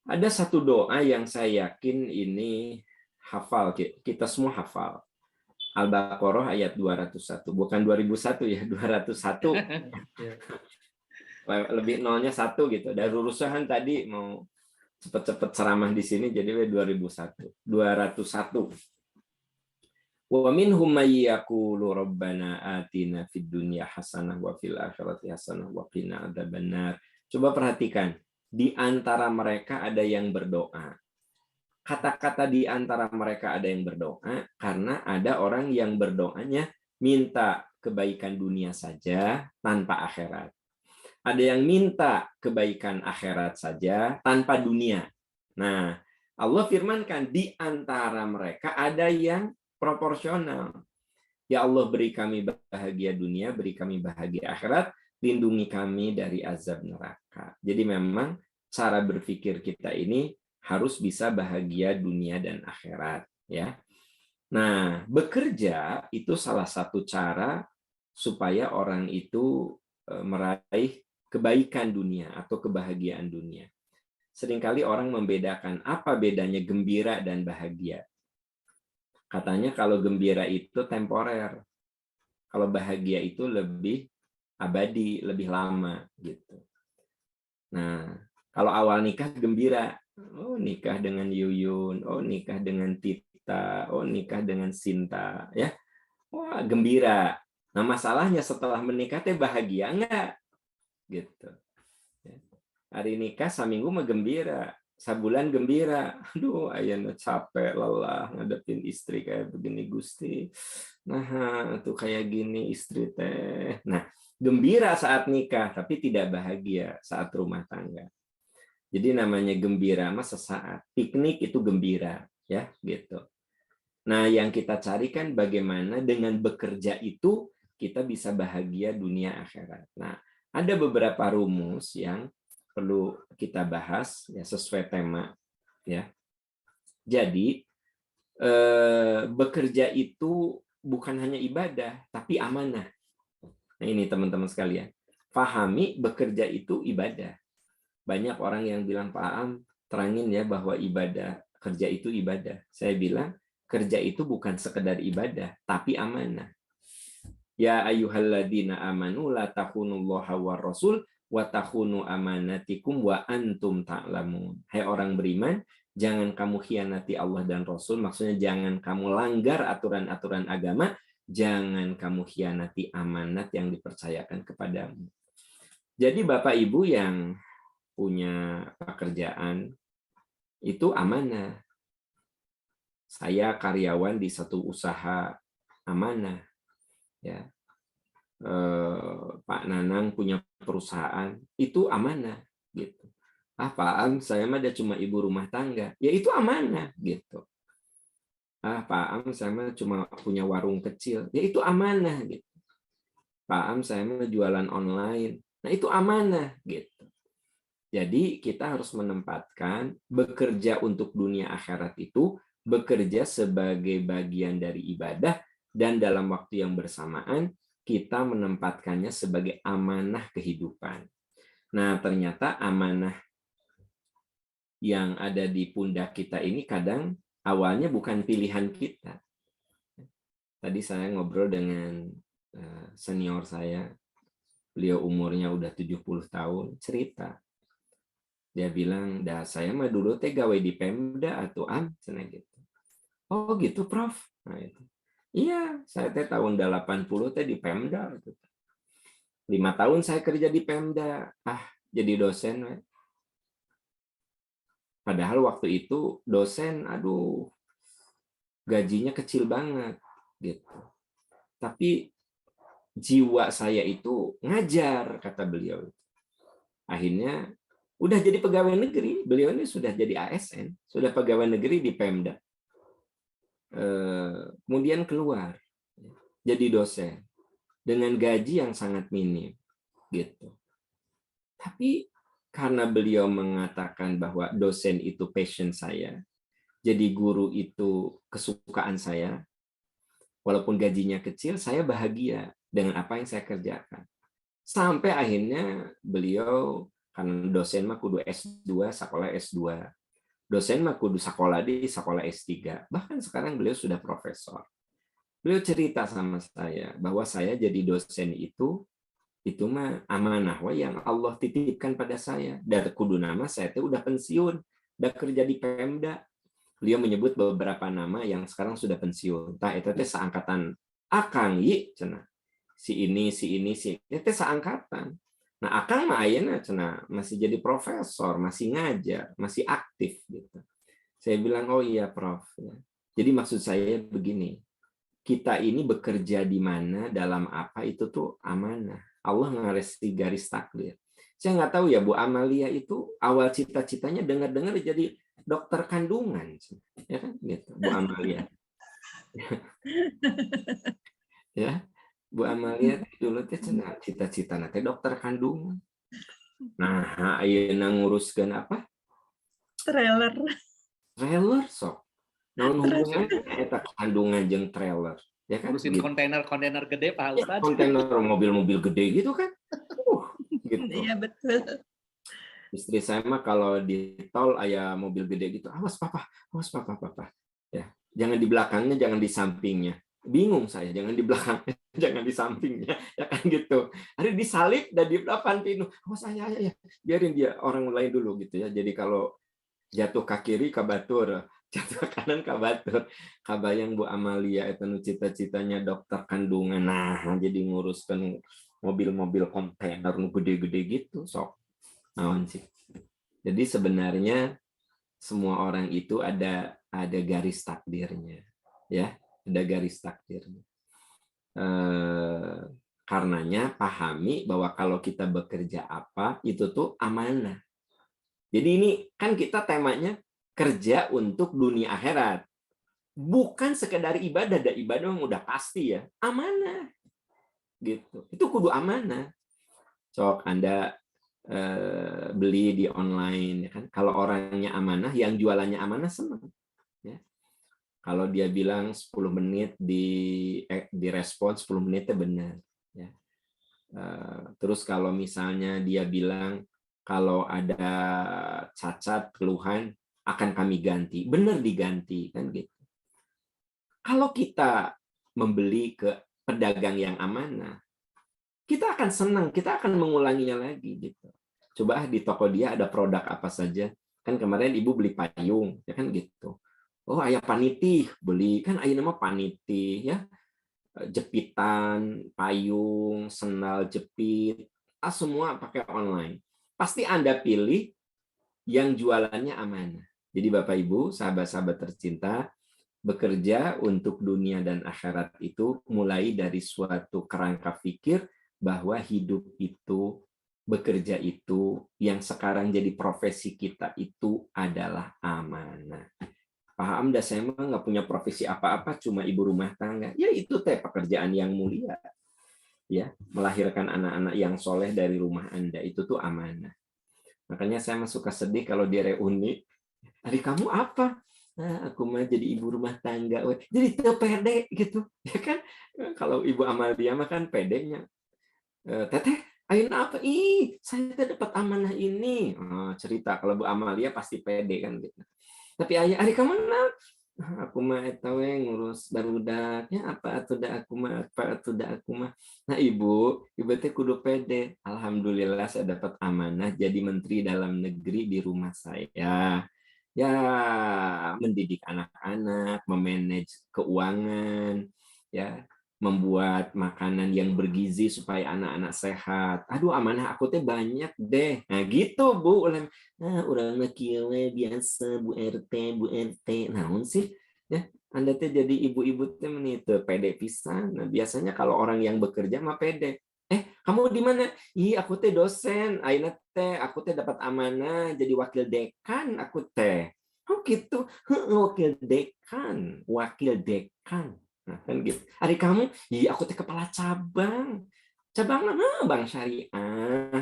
Ada satu doa yang saya yakin ini hafal, kita semua hafal. Al-Baqarah ayat 201. Bukan 2001 ya, 201. Lebih nolnya 1 gitu. Dari urusan tadi mau cepet-cepet ceramah di sini jadi 2001. 201. Wa minhum may yaqulu rabbana atina fid dunya hasanah wa fil akhirati hasanah wa qina adzabannar. Coba perhatikan, di antara mereka ada yang berdoa. Kata-kata di antara mereka ada yang berdoa karena ada orang yang berdoanya minta kebaikan dunia saja tanpa akhirat. Ada yang minta kebaikan akhirat saja tanpa dunia. Nah, Allah firmankan di antara mereka ada yang proporsional. Ya Allah, beri kami bahagia dunia, beri kami bahagia akhirat, lindungi kami dari azab neraka. Jadi memang cara berpikir kita ini harus bisa bahagia dunia dan akhirat, ya. Nah, bekerja itu salah satu cara supaya orang itu meraih kebaikan dunia atau kebahagiaan dunia. Seringkali orang membedakan apa bedanya gembira dan bahagia. Katanya kalau gembira itu temporer, kalau bahagia itu lebih abadi, lebih lama gitu. Nah, kalau awal nikah gembira, oh nikah dengan Yuyun, oh nikah dengan Tita, oh nikah dengan Sinta, ya, wah gembira. Nah masalahnya setelah menikah teh bahagia enggak, gitu. Hari nikah saminggu mah gembira, sabulan gembira. Aduh, ayana capek, lelah ngadepin istri kayak begini Gusti. Nah, tuh kayak gini istri teh. Nah, gembira saat nikah, tapi tidak bahagia saat rumah tangga. Jadi namanya gembira mah sesaat. Piknik itu gembira, ya, gitu. Nah, yang kita carikan bagaimana dengan bekerja itu kita bisa bahagia dunia akhirat. Nah, ada beberapa rumus yang perlu kita bahas ya sesuai tema, ya. Jadi bekerja itu bukan hanya ibadah tapi amanah. Nah ini teman-teman sekalian, pahami bekerja itu ibadah. Banyak orang yang bilang, Pak Am terangin ya bahwa ibadah, kerja itu ibadah. Saya bilang kerja itu bukan sekedar ibadah tapi amanah. Ya ayyuhalladzina amanu la takhunullaha war rasul wa takhunu amanatikum wa antum ta'lamun. Hai orang beriman, jangan kamu khianati Allah dan Rasul, maksudnya jangan kamu langgar aturan-aturan agama, jangan kamu khianati amanat yang dipercayakan kepadamu. Jadi Bapak Ibu yang punya pekerjaan itu amanah. Saya karyawan di satu usaha amanah. Ya. Pak Nanang punya perusahaan itu amanah gitu. Pak Am saya mah dia cuma ibu rumah tangga, ya itu amanah gitu. Pak Am saya mah cuma punya warung kecil, ya itu amanah gitu. Pak Am saya mah jualan online, nah itu amanah gitu. Jadi kita harus menempatkan bekerja untuk dunia akhirat itu bekerja sebagai bagian dari ibadah dan dalam waktu yang bersamaan kita menempatkannya sebagai amanah kehidupan. Nah, ternyata amanah yang ada di pundak kita ini kadang awalnya bukan pilihan kita. Tadi saya ngobrol dengan senior saya, beliau umurnya udah 70 tahun, cerita. Dia bilang, "Dah saya mah dulu teh gawe di Pemda atau Am," gitu. Oh gitu, Prof. Nah, itu. Iya, saya teh tahun 80 teh di Pemda. 5 tahun saya kerja di Pemda. Jadi dosen. Padahal waktu itu dosen, aduh, gajinya kecil banget. Gitu. Tapi jiwa saya itu ngajar, kata beliau. Akhirnya udah jadi pegawai negeri. Beliau ini sudah jadi ASN, sudah pegawai negeri di Pemda. Kemudian keluar jadi dosen dengan gaji yang sangat minim gitu. Tapi karena beliau mengatakan bahwa dosen itu passion saya, jadi guru itu kesukaan saya, walaupun gajinya kecil, saya bahagia dengan apa yang saya kerjakan. Sampai akhirnya beliau, karena dosen mah kudu S2, sekolah S2. Dosen mah kudu sekolah di sekolah S3. Bahkan sekarang beliau sudah profesor. Beliau cerita sama saya bahwa saya jadi dosen itu mah amanah yang Allah titipkan pada saya. Dari kudu nama saya itu udah pensiun, udah kerja di Pemda. Beliau menyebut beberapa nama yang sekarang sudah pensiun. Tah itu teh seangkatan Akang Yi cenah. Si ini, si ini, si itu seangkatan. Nah, Akang mah ayeuna cenah masih jadi profesor, masih ngajar, masih aktif gitu. Saya bilang, "Oh iya, Prof." Jadi maksud saya begini, kita ini bekerja di mana, dalam apa, itu tuh amanah. Allah ngaresti garis takdir. Saya nggak tahu ya, Bu Amalia itu awal cita-citanya dengar-dengar jadi dokter kandungan, ya kan, gitu, Bu Amalia. Ya, Bu Amalia dulu teh cenah cita-cita nanti dokter kandungan. Nah, ayeuna nguruskeun apa? Trailer. Trailer sok. Naon hubungannya eta kandungan jeung trailer? Ya kan? Ngurusin Gitu. kontainer gede Pak Ustadz. Kontainer mobil-mobil gede gitu kan. Gitu. Iya betul. Istri saya mah kalau di tol aya mobil gede gitu, awas papa, papa. Ya, jangan di belakangnya, jangan di sampingnya. Bingung saya, jangan di belakangnya, jangan di sampingnya, ya kan gitu. Ada disalip dan di depan pintu, awas ayah, ya, biarin dia orang lain dulu gitu ya. Jadi kalau jatuh ke kiri ke batur, jatuh ke kanan ke batur. Kabayang Bu Amalia itu cita-citanya dokter kandungan. Nah, jadi nguruskan mobil-mobil kontainer gede-gede gitu, sok. Naon sih. Jadi sebenarnya semua orang itu ada garis takdirnya, ya, ada garis takdirnya. Karenanya pahami bahwa kalau kita bekerja apa itu tuh amanah. Jadi ini kan kita temanya kerja untuk dunia akhirat. Bukan sekedar ibadah, dan ibadah yang udah pasti ya, amanah. Gitu. Itu kudu amanah. Sok Anda beli di online ya kan. Kalau orangnya amanah, yang jualannya amanah senang. Ya. Kalau dia bilang 10 menit direspon 10 menitnya benar. Ya. Terus kalau misalnya dia bilang kalau ada cacat, keluhan, akan kami ganti. Benar diganti, kan gitu. Kalau kita membeli ke pedagang yang amanah, kita akan senang, kita akan mengulanginya lagi gitu. Coba di toko dia ada produk apa saja. Kan kemarin Ibu beli payung, ya kan gitu. Oh, aya paniti, beli kan aya nama paniti ya. Jepitan, payung, sendal jepit, semua pakai online. Pasti Anda pilih yang jualannya amanah. Jadi Bapak Ibu, sahabat-sahabat tercinta, bekerja untuk dunia dan akhirat itu mulai dari suatu kerangka pikir bahwa hidup itu, bekerja itu, yang sekarang jadi profesi kita itu adalah amanah. Paham dah, saya mah nggak punya profesi apa-apa, cuma ibu rumah tangga. Ya itu teh pekerjaan yang mulia. Ya, melahirkan anak-anak yang soleh dari rumah Anda itu tuh amanah. Makanya saya suka sedih kalau di reuni, "Adik kamu apa?" "Nah, aku mah jadi ibu rumah tangga." Jadi itu pede gitu, ya kan? Kalau Ibu Amalia mah kan pedenya. "Teteh, ayeuna apa?" "Ih, saya dapat amanah ini." Oh, cerita kalau Bu Amalia pasti pede kan gitu. Tapi ayah, "Adik kamu nah?" "Aku mah eta we ngurus barudak." "Ya apa atuh da aku mah, apa atuh da aku mah." Nah, Ibu teh kudu pede. Alhamdulillah saya dapat amanah jadi menteri dalam negeri di rumah saya. Ya, mendidik anak-anak, memanage keuangan, ya, membuat makanan yang bergizi supaya anak-anak sehat. Aduh, amanah aku teh banyak deh. Nah, gitu, Bu. Nah, urang mah kieu we biasa Bu RT, Bu RT. Naon sih? Ya, Anda teh jadi ibu-ibu teh meni teu pede pisan. Nah, biasanya kalau orang yang bekerja mah pede. Kamu di mana? Ih, aku teh dosen. Ayeuna teh aku teh dapat amanah jadi wakil dekan aku teh. Oh gitu. Wakil dekan, wakil dekan. Nah, kan gitu. Adik kamu? Iya, aku teh kepala cabang. Cabang mana? Bank Syariah.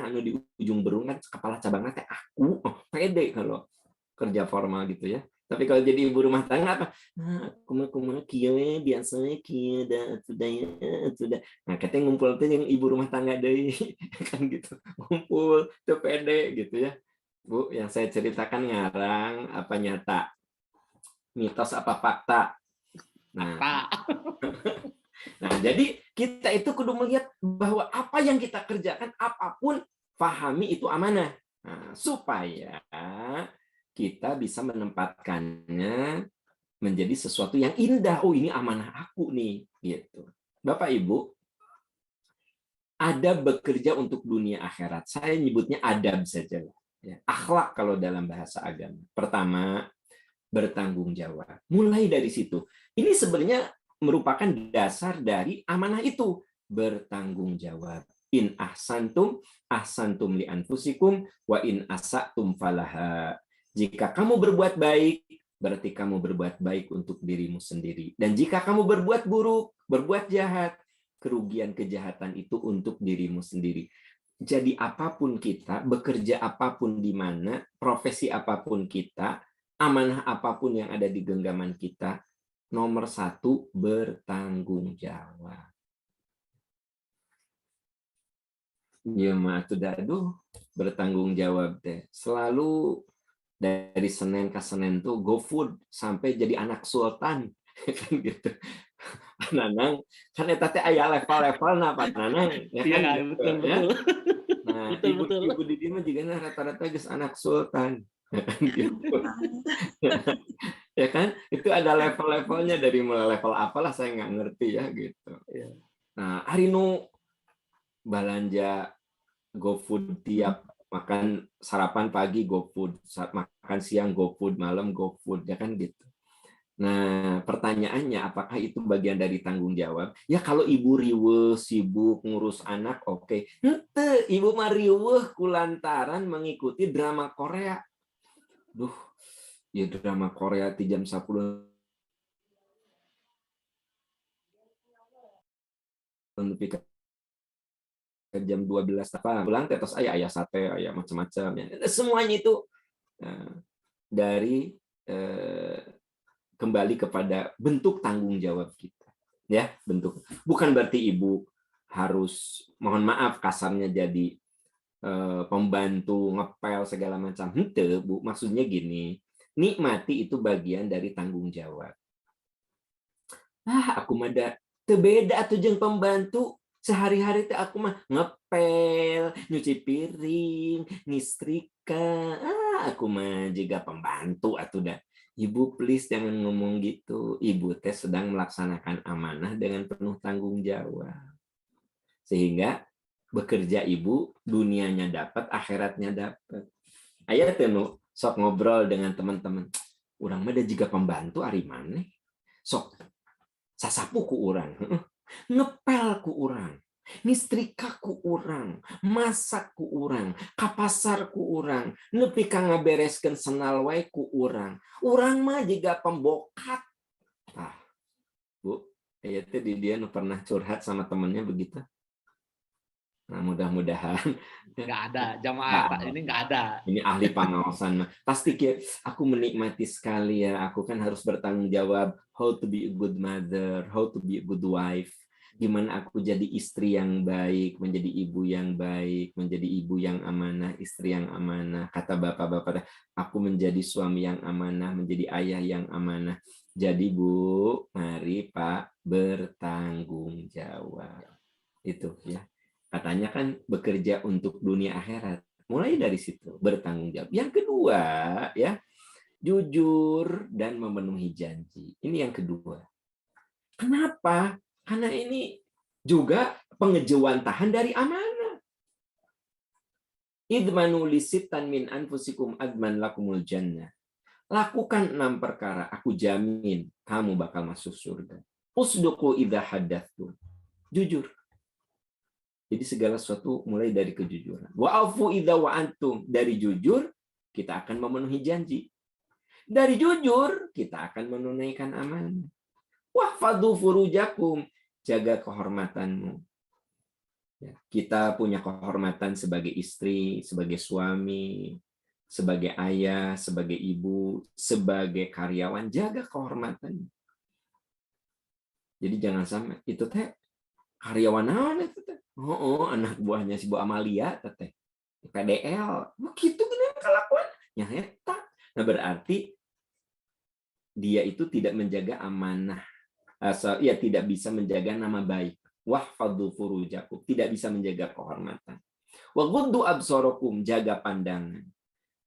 Anu di ujung Berung kan kepala cabangnya teh aku. Oh, pede kalau kerja formal gitu ya. Tapi kalau jadi ibu rumah tangga apa? Nah, kumaha kieu we biasa we kieu da atuh da. Nah, katanya ngumpul teh yang ibu rumah tangga deui kan gitu. Ngumpul teu pede gitu ya. Bu, yang saya ceritakan ngarang apa nyata? Mitos apa fakta? Nah, Pak. Nah, jadi kita itu kudu melihat bahwa apa yang kita kerjakan, apapun, pahami itu amanah. Nah, supaya kita bisa menempatkannya menjadi sesuatu yang indah. Oh, ini amanah aku nih, gitu. Bapak Ibu, ada bekerja untuk dunia akhirat. Saya nyebutnya adab saja. Ya, akhlak kalau dalam bahasa agama. Pertama, bertanggung jawab. Mulai dari situ. Ini sebenarnya merupakan dasar dari amanah itu. Bertanggung jawab. In ahsantum li anfusikum, wa in asatum falaha. Jika kamu berbuat baik, berarti kamu berbuat baik untuk dirimu sendiri. Dan jika kamu berbuat buruk, berbuat jahat, kerugian kejahatan itu untuk dirimu sendiri. Jadi apapun kita, bekerja apapun di mana, profesi apapun kita, amanah apapun yang ada di genggaman kita, nomor satu, bertanggung jawab. Ya, aduh, bertanggung jawab deh. Selalu dari Senin ke Senin tuh GoFood sampai jadi anak sultan. Kan gitu. Nanang kan eta teh aya level-level na Pak Nanang ya kan Iya, gitu betul, ya. betul. Nah, Betul, betul. ibu di dieu mah jigana rata-rata geus anak sultan. Gitu. Ya kan? Itu ada level-levelnya dari mulai level apalah saya nggak ngerti ya gitu. Iya. Nah, hari nu belanja GoFood tiap makan sarapan pagi GoFood, makan siang GoFood, malam GoFood ya kan gitu. Nah, pertanyaannya apakah itu bagian dari tanggung jawab? Ya kalau ibu riweuh sibuk ngurus anak, oke. Henteu, ibu mah riweuh kulantaran mengikuti drama Korea. Duh, ya drama Korea di jam 10 lebih ke jam 12 apa pulang terus ayah sate, ayah macam-macam ya. Semuanya itu dari kembali kepada bentuk tanggung jawab kita. Ya, bentuk. Bukan berarti ibu harus mohon maaf kasarnya jadi pembantu ngepel segala macam. Henteu, Bu. Maksudnya gini, nikmati itu bagian dari tanggung jawab. Aku mah teu beda atuh jeung pembantu. Sehari-hari teh aku mah ngepel, nyuci piring, ngistrika. Aku mah juga pembantu atuh dah. Ibu please jangan ngomong gitu. Ibu teh sedang melaksanakan amanah dengan penuh tanggung jawab. Sehingga bekerja ibu, dunianya dapat, akhiratnya dapat. Aya teh nu sok ngobrol dengan teman-teman. Urang mah da jiga pembantu ari maneh. Sok sasapu ku urang, ngepel ku urang, nistrika ku urang, masak ku urang, ka pasar ku urang, nepi ka ngabereskeun senal wae ku urang. Urang mah jiga pembokat. Tah, Bu, aya teh di dia nu pernah curhat sama temennya begitu. Nah, mudah-mudahan Nggak ada jamaah Pak, ini nggak ada. Ini ahli pengawasan. Pasti aku menikmati sekali ya. Aku kan harus bertanggung jawab how to be a good mother, how to be a good wife. Gimana aku jadi istri yang baik, menjadi ibu yang baik, menjadi ibu yang amanah, istri yang amanah. Kata bapak-bapak, aku menjadi suami yang amanah, menjadi ayah yang amanah. Jadi Bu, mari Pak bertanggung jawab. Itu ya. Katanya kan bekerja untuk dunia akhirat. Mulai dari situ, bertanggung jawab. Yang kedua, ya, jujur dan memenuhi janji. Ini yang kedua. Kenapa? Karena ini juga pengejawantahan dari amanah. Idmanu lisittan min anfusikum adman lakumul jannah. Lakukan 6 perkara, aku jamin kamu bakal masuk surga. Usduqu idza haddatsu. Jujur. Jadi segala sesuatu mulai dari kejujuran. Wa'afu idza wa'antum. Dari jujur, kita akan memenuhi janji. Dari jujur, kita akan menunaikan amanah. Wahfadzu furujakum. Jaga kehormatanmu. Ya, kita punya kehormatan sebagai istri, sebagai suami, sebagai ayah, sebagai ibu, sebagai karyawan. Jaga kehormatan. Jadi jangan sampai itu teh karyawan naon itu teh. Anak buahnya si Bu Amalia teh. PDL. Begitu gini kelakuan. Ya eta. Nah, berarti dia itu tidak menjaga amanah Ya tidak bisa menjaga nama baik. Wahfadzu furujakum, tidak bisa menjaga kehormatan. Wa ghuddu absarakum, jaga pandangan.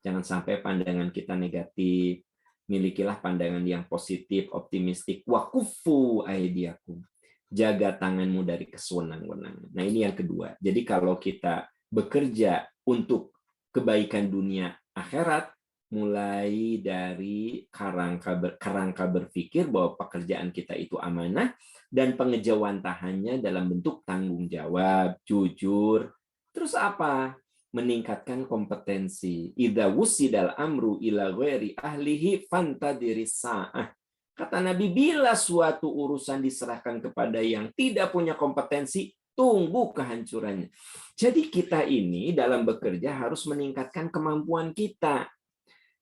Jangan sampai pandangan kita negatif. Milikilah pandangan yang positif, optimistik. Wa kuffu aydiyakum, jaga tanganmu dari kesewenang-wenangan. Nah, ini yang kedua. Jadi kalau kita bekerja untuk kebaikan dunia akhirat, mulai dari kerangka berpikir bahwa pekerjaan kita itu amanah dan pengejawantahannya dalam bentuk tanggung jawab, jujur. Terus apa? Meningkatkan kompetensi. Idza wusidal amru ila ghairi ahlihi fantadiris sa'ah. Kata Nabi, bila suatu urusan diserahkan kepada yang tidak punya kompetensi, tunggu kehancurannya. Jadi kita ini dalam bekerja harus meningkatkan kemampuan kita.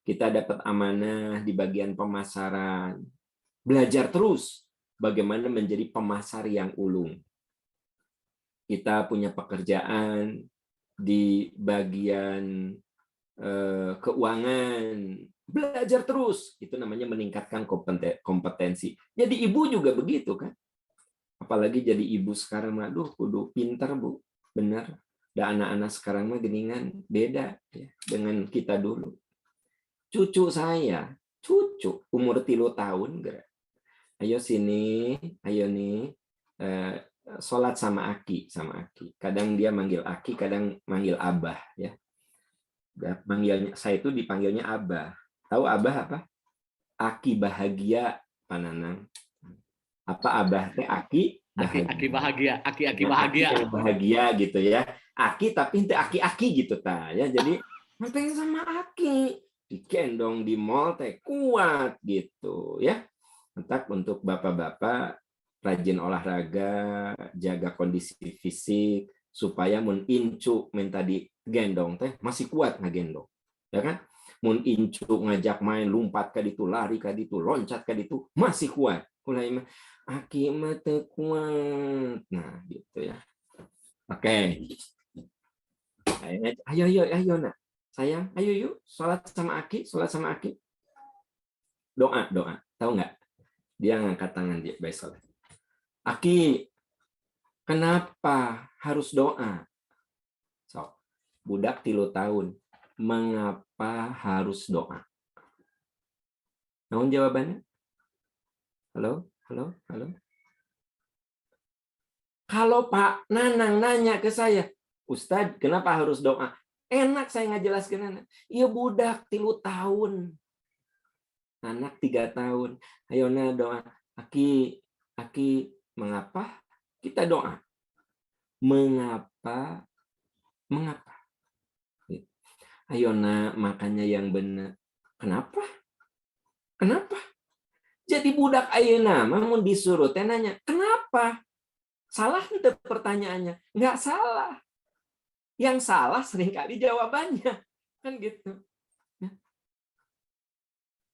Kita dapat amanah di bagian pemasaran. Belajar terus bagaimana menjadi pemasar yang ulung. Kita punya pekerjaan di bagian keuangan. Belajar terus. Itu namanya meningkatkan kompetensi. Jadi ibu juga begitu kan. Apalagi jadi ibu sekarang, aduh kudu pintar Bu. Benar. Dan anak-anak sekarang mah geningan beda ya, dengan kita dulu. Cucu saya, umur 3 tahun, ayo sini, ayo nih, sholat sama Aki. Kadang dia manggil Aki, kadang manggil Abah, ya. Manggilnya, saya itu dipanggilnya Abah. Tahu Abah apa? Aki bahagia, Pananang. Apa Abah teh? Aki bahagia. Aki bahagia, aki bahagia. Aki bahagia gitu ya. Aki tapi ente aki gitu ta ya. Jadi penting sama Aki. Digendong di mall teh kuat gitu ya. Entah untuk bapak-bapak rajin olahraga, jaga kondisi fisik supaya mun incu minta digendong teh masih kuat ngagendong. Ya kan? Mun incu ngajak main lompat ka ditu, lari ka ditu, loncat ka ditu masih kuat. Mulai Aki mah teu kuat. Nah, gitu ya. Oke. Ayo nak. Sayang, ayo yuk sholat sama Aki, Doa. Tahu nggak? Dia ngangkat tangan dia baik sholat. Aki, kenapa harus doa? So, budak 3 tahun. Mengapa harus doa? Naon jawabannya? Halo? Kalau Pak Nanang nanya ke saya, Ustadz, kenapa harus doa? Enak saya ngajelaskan anak. Iya budak 3 tahun. Anak 3 tahun. Ayo doa. Aki, mengapa kita doa? Mengapa? Ayo makanya yang benar. Kenapa? Jadi budak ayeuna mun disuruh teh nanya, kenapa? Salah itu pertanyaannya? Nggak salah. Yang salah seringkali jawabannya. Kan gitu.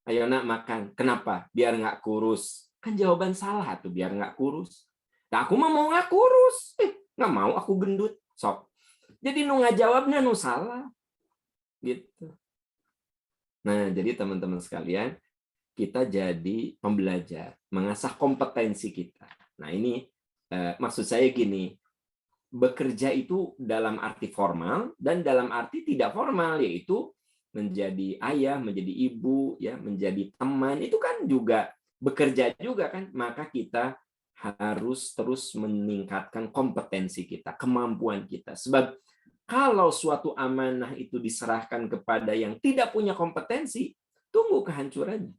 Ayo nak makan. Kenapa? Biar nggak kurus. Kan jawaban salah tuh, biar nggak kurus. Nah, aku mah mau nggak kurus. Nggak mau aku gendut. Sok. Jadi nu ngajawabnya nu salah. Gitu. Nah, jadi teman-teman sekalian, kita jadi pembelajar. Mengasah kompetensi kita. Nah, ini maksud saya gini. Bekerja itu dalam arti formal dan dalam arti tidak formal, yaitu menjadi ayah, menjadi ibu, ya, menjadi teman, itu kan juga bekerja juga kan. Maka kita harus terus meningkatkan kompetensi kita, kemampuan kita. Sebab kalau suatu amanah itu diserahkan kepada yang tidak punya kompetensi, tunggu kehancurannya.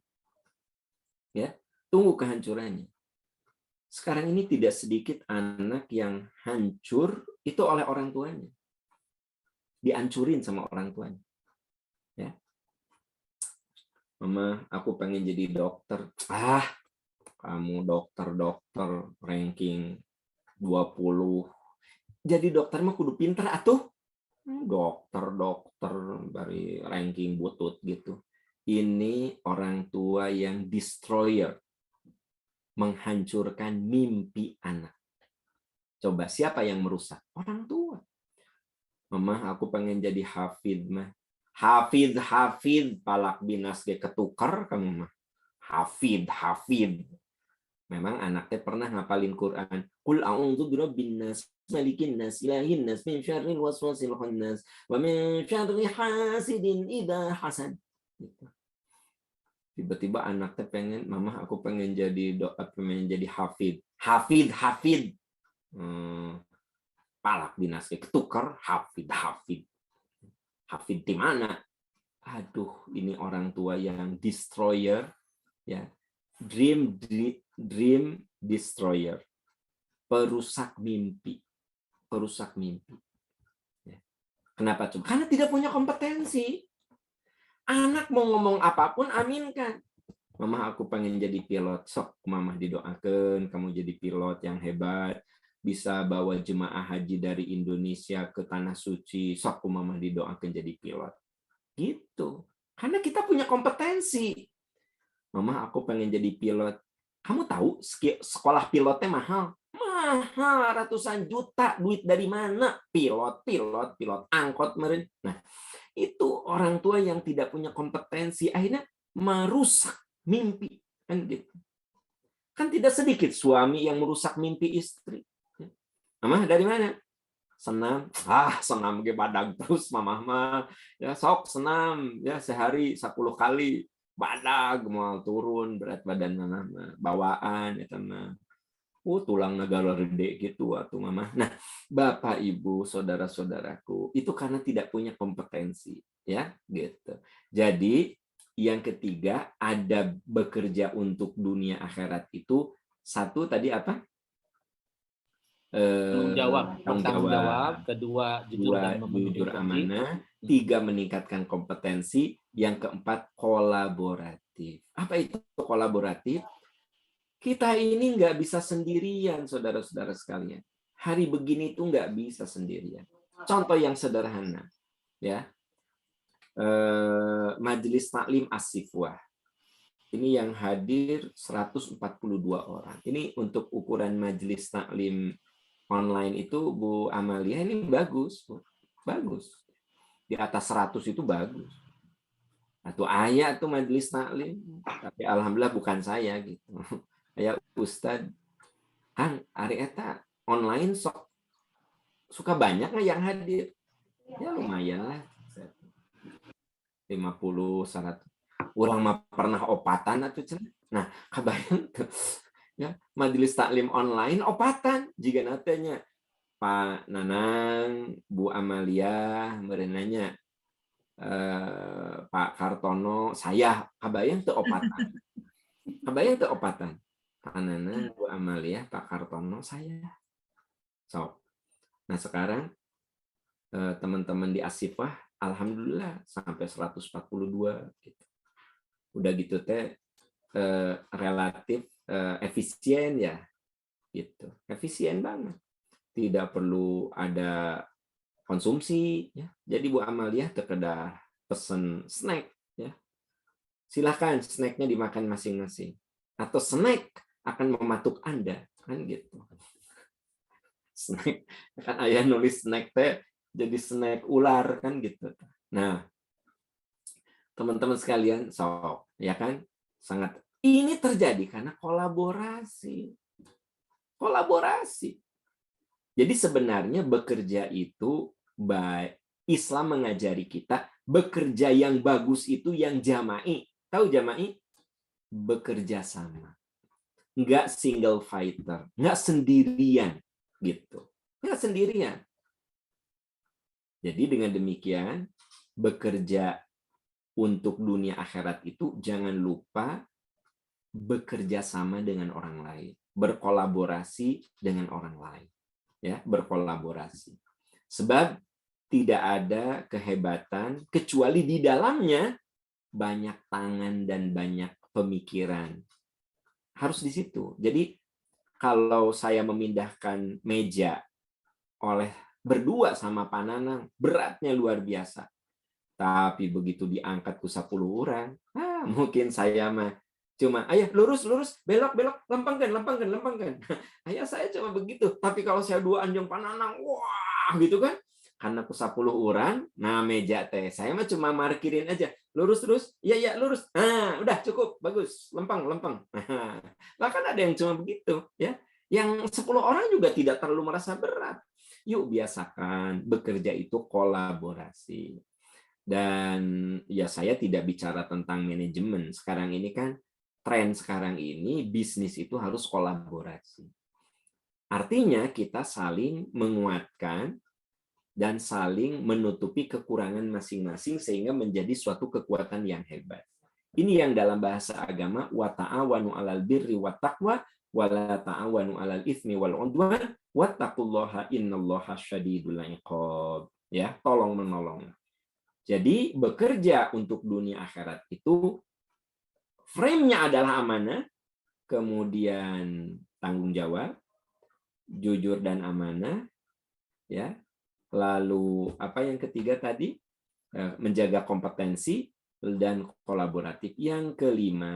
Ya, tunggu kehancurannya. Sekarang ini tidak sedikit anak yang hancur itu oleh orang tuanya. Dihancurin sama orang tuanya. Ya. Mama, aku pengen jadi dokter. Kamu dokter ranking 20. Jadi dokter mah kudu pinter atuh. Dokter dari ranking butut gitu. Ini orang tua yang destroyer. Menghancurkan mimpi anak. Coba siapa yang merusak? Orang tua. Mama, aku pengen jadi hafid mah. Hafid, palak binas ge ketukar kamu mah. Hafid. Memang anaknya pernah ngapalin Quran. Qul a'udzu birabbin nas, malikin nas, ilahin nas, min syarril waswasil khannas, wa min syarri hasidin idza hasad. Gitu. Tiba-tiba anaknya pengen, mama aku pengen jadi pengen jadi hafid. Hafid. Palak dinasnya ketukar, hafid. Hafid di mana? Aduh, ini orang tua yang destroyer, ya. Dream destroyer, perusak mimpi. Ya. Kenapa coba? Karena tidak punya kompetensi. Anak mau ngomong apapun, aminkan. Mama, aku pengen jadi pilot. Sok, mama didoakan, kamu jadi pilot yang hebat, bisa bawa jemaah haji dari Indonesia ke Tanah Suci. Sok, mama didoakan jadi pilot. Gitu. Karena kita punya kompetensi. Mama, aku pengen jadi pilot. Kamu tahu sekolah pilotnya mahal? Mahal, ratusan juta. Duit dari mana? Pilot angkot meren. Nah, itu orang tua yang tidak punya kompetensi akhirnya merusak mimpi. Kan gitu. Kan tidak sedikit suami yang merusak mimpi istri. Mama, dari mana? Senam. Senam ke badag terus mama mah. Ya sok senam ya sehari 10 kali. Badag mau turun berat badan mama bawaan ya teman. Tulang negara gede gitu waktu mama. Nah, Bapak Ibu, saudara-saudaraku, itu karena tidak punya kompetensi, ya, gitu. Jadi, yang ketiga ada bekerja untuk dunia akhirat itu satu tadi apa? Tanggung jawab, kedua jujur dan memenuhi amanah, tiga meningkatkan kompetensi, yang keempat kolaboratif. Apa itu kolaboratif? Kita ini nggak bisa sendirian, saudara-saudara sekalian. Hari begini itu nggak bisa sendirian. Contoh yang sederhana, ya, Majelis Taklim As-Sifwah. Ini yang hadir 142 orang. Ini untuk ukuran Majelis Taklim online itu Bu Amalia ini bagus, Bu. Bagus. Di atas 100 itu bagus. Atau ayah tuh Majelis Taklim, tapi alhamdulillah bukan saya gitu. Ya Ustadz, Kang, hari eta online sok suka banyak nggak yang hadir? Ya lumayan lah. 50, 100. Orang mah pernah opatan atau cenah. Nah, kabayang tuh. Ya, majelis taklim online opatan jika natanya Pak Nanang, Bu Amalia, merenanya Pak Kartono, saya kabayang tuh opatan. Kabayang tuh opatan. Pak Nanang, Bu Amalia, Pak Kartono, saya. So. Nah, sekarang teman-teman di As-Sifwah alhamdulillah sampai 142 gitu. Udah gitu teh relatif efisien ya gitu, efisien banget, tidak perlu ada konsumsi ya. Jadi Bu Amalia terkedah pesen snack ya, silakan snacknya dimakan masing-masing atau snack akan mematuk Anda kan gitu. Snack kan ayah nulis snack teh jadi snack ular kan gitu. Nah teman-teman sekalian sok ya kan, sangat ini terjadi karena kolaborasi. Jadi sebenarnya bekerja itu baik. Islam mengajari kita bekerja yang bagus itu yang jama'i. Tahu jama'i? Bekerja sama. Enggak single fighter, enggak sendirian gitu. Enggak sendirian. Jadi dengan demikian bekerja untuk dunia akhirat itu jangan lupa bekerja sama dengan orang lain, berkolaborasi dengan orang lain, ya, berkolaborasi. Sebab tidak ada kehebatan kecuali di dalamnya banyak tangan dan banyak pemikiran. Harus di situ. Jadi kalau saya memindahkan meja oleh berdua sama Pak Nanang, beratnya luar biasa. Tapi begitu diangkat ke 10 orang, mungkin saya mah cuma, ayah lurus, belok, lempengkan. Ayah saya cuma begitu. Tapi kalau saya dua anjing Pak Nanang, wah gitu kan. Karena ke 10 orang, nah meja teh, saya mah cuma markirin aja. lurus terus, iya lurus. Nah, udah cukup, bagus, lempeng. Nah, bahkan ada yang cuma begitu, ya. Yang 10 orang juga tidak terlalu merasa berat. Yuk biasakan bekerja itu kolaborasi. Dan ya saya tidak bicara tentang manajemen. Sekarang ini kan tren sekarang ini bisnis itu harus kolaborasi. Artinya kita saling menguatkan dan saling menutupi kekurangan masing-masing sehingga menjadi suatu kekuatan yang hebat. Ini yang dalam bahasa agama wa ta'awanu 'alal birri wat taqwa wa la ta'awanu 'alal itsmi wal 'udwan wattaqullaha innallaha syadidul 'iqab. Ya, tolong menolong. Jadi bekerja untuk dunia akhirat itu frame-nya adalah amanah, kemudian tanggung jawab, jujur dan amanah, ya. Lalu apa yang ketiga tadi? Menjaga kompetensi dan kolaboratif. Yang kelima,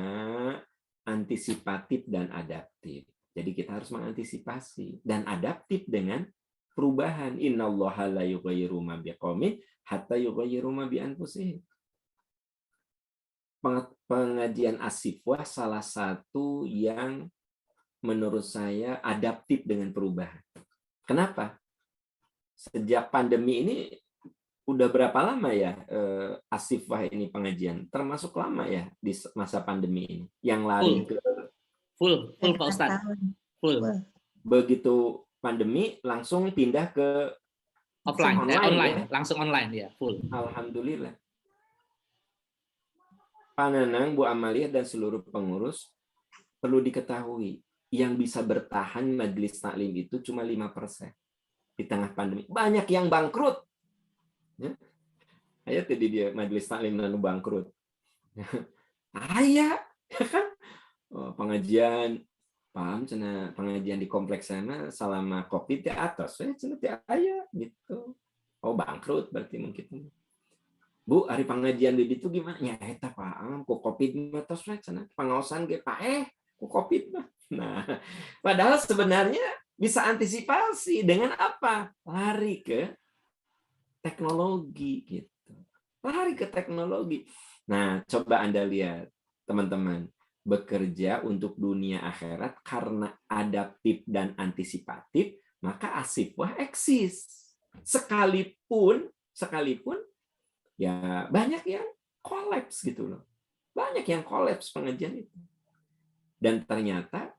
antisipatif dan adaptif. Jadi kita harus mengantisipasi dan adaptif dengan perubahan. Innallaha la yughayyiru ma biqaumin hatta yughayyiru ma bi anfusihim. Pengajian Asifwah salah satu yang menurut saya adaptif dengan perubahan. Kenapa? Sejak pandemi ini udah berapa lama ya Asifwah ini pengajian? Termasuk lama ya di masa pandemi ini. Yang lari ke full Pak Ustadz. Full. Begitu pandemi langsung pindah ke offline, online, ya? Langsung online ya, full. Alhamdulillah. Pak Nanang, Bu Amalia dan seluruh pengurus perlu diketahui yang bisa bertahan majelis taklim itu cuma 5%. Di tengah pandemi banyak yang bangkrut, ya. Ayah tadi dia majelis taklim lalu bangkrut. Ayah, ya kan? Pengajian paham cina pengajian di kompleks sana selama Covid di atas, saya cina ayah gitu. Oh bangkrut berarti mungkin. Bu, hari pengajian di itu gimana? Ya eta paham, ku Covid mah tos we cenah pengaosan ge ku Covid mah. Nah, padahal sebenarnya bisa antisipasi dengan apa? Lari ke teknologi gitu. Lari ke teknologi. Nah, coba Anda lihat, teman-teman, bekerja untuk dunia akhirat karena adaptif dan antisipatif, maka Asifwah eksis. Sekalipun ya banyak yang kolaps gitu loh. Banyak yang kolaps pengajian itu. Dan ternyata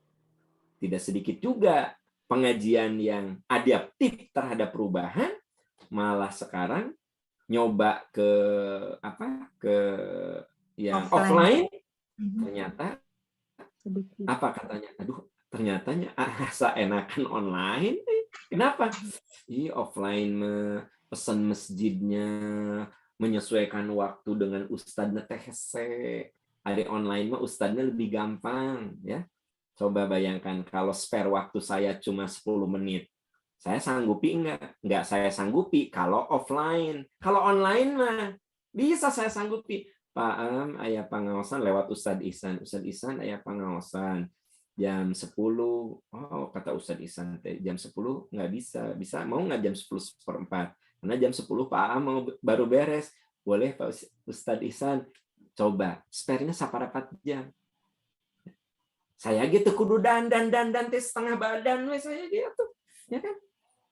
tidak sedikit juga pengajian yang adaptif terhadap perubahan, malah sekarang nyoba ke yang offline ternyata apa katanya? Aduh, ternyatanya asa enakan online. Kenapa? Offline pesan masjidnya menyesuaikan waktu dengan ustadznya tehese. Ada online mah ustadznya lebih gampang, ya. Coba bayangkan kalau spare waktu saya cuma 10 menit. Saya sanggupi enggak? Enggak saya sanggupi kalau offline. Kalau online mah bisa saya sanggupi. Pak Am, aya pangaosan lewat Ustadz Ihsan. Ustadz Ihsan aya pangaosan. Jam 10. Oh, kata Ustadz Ihsan, jam 10 enggak bisa. Bisa mau enggak jam 10:04? Karena jam 10 Pak Am mau baru beres. Boleh Pak Ustadz Ihsan. Coba, spare-nya saparapat jam. Saya gitu kudu dandan teh setengah badan saya gitu. Ya kan?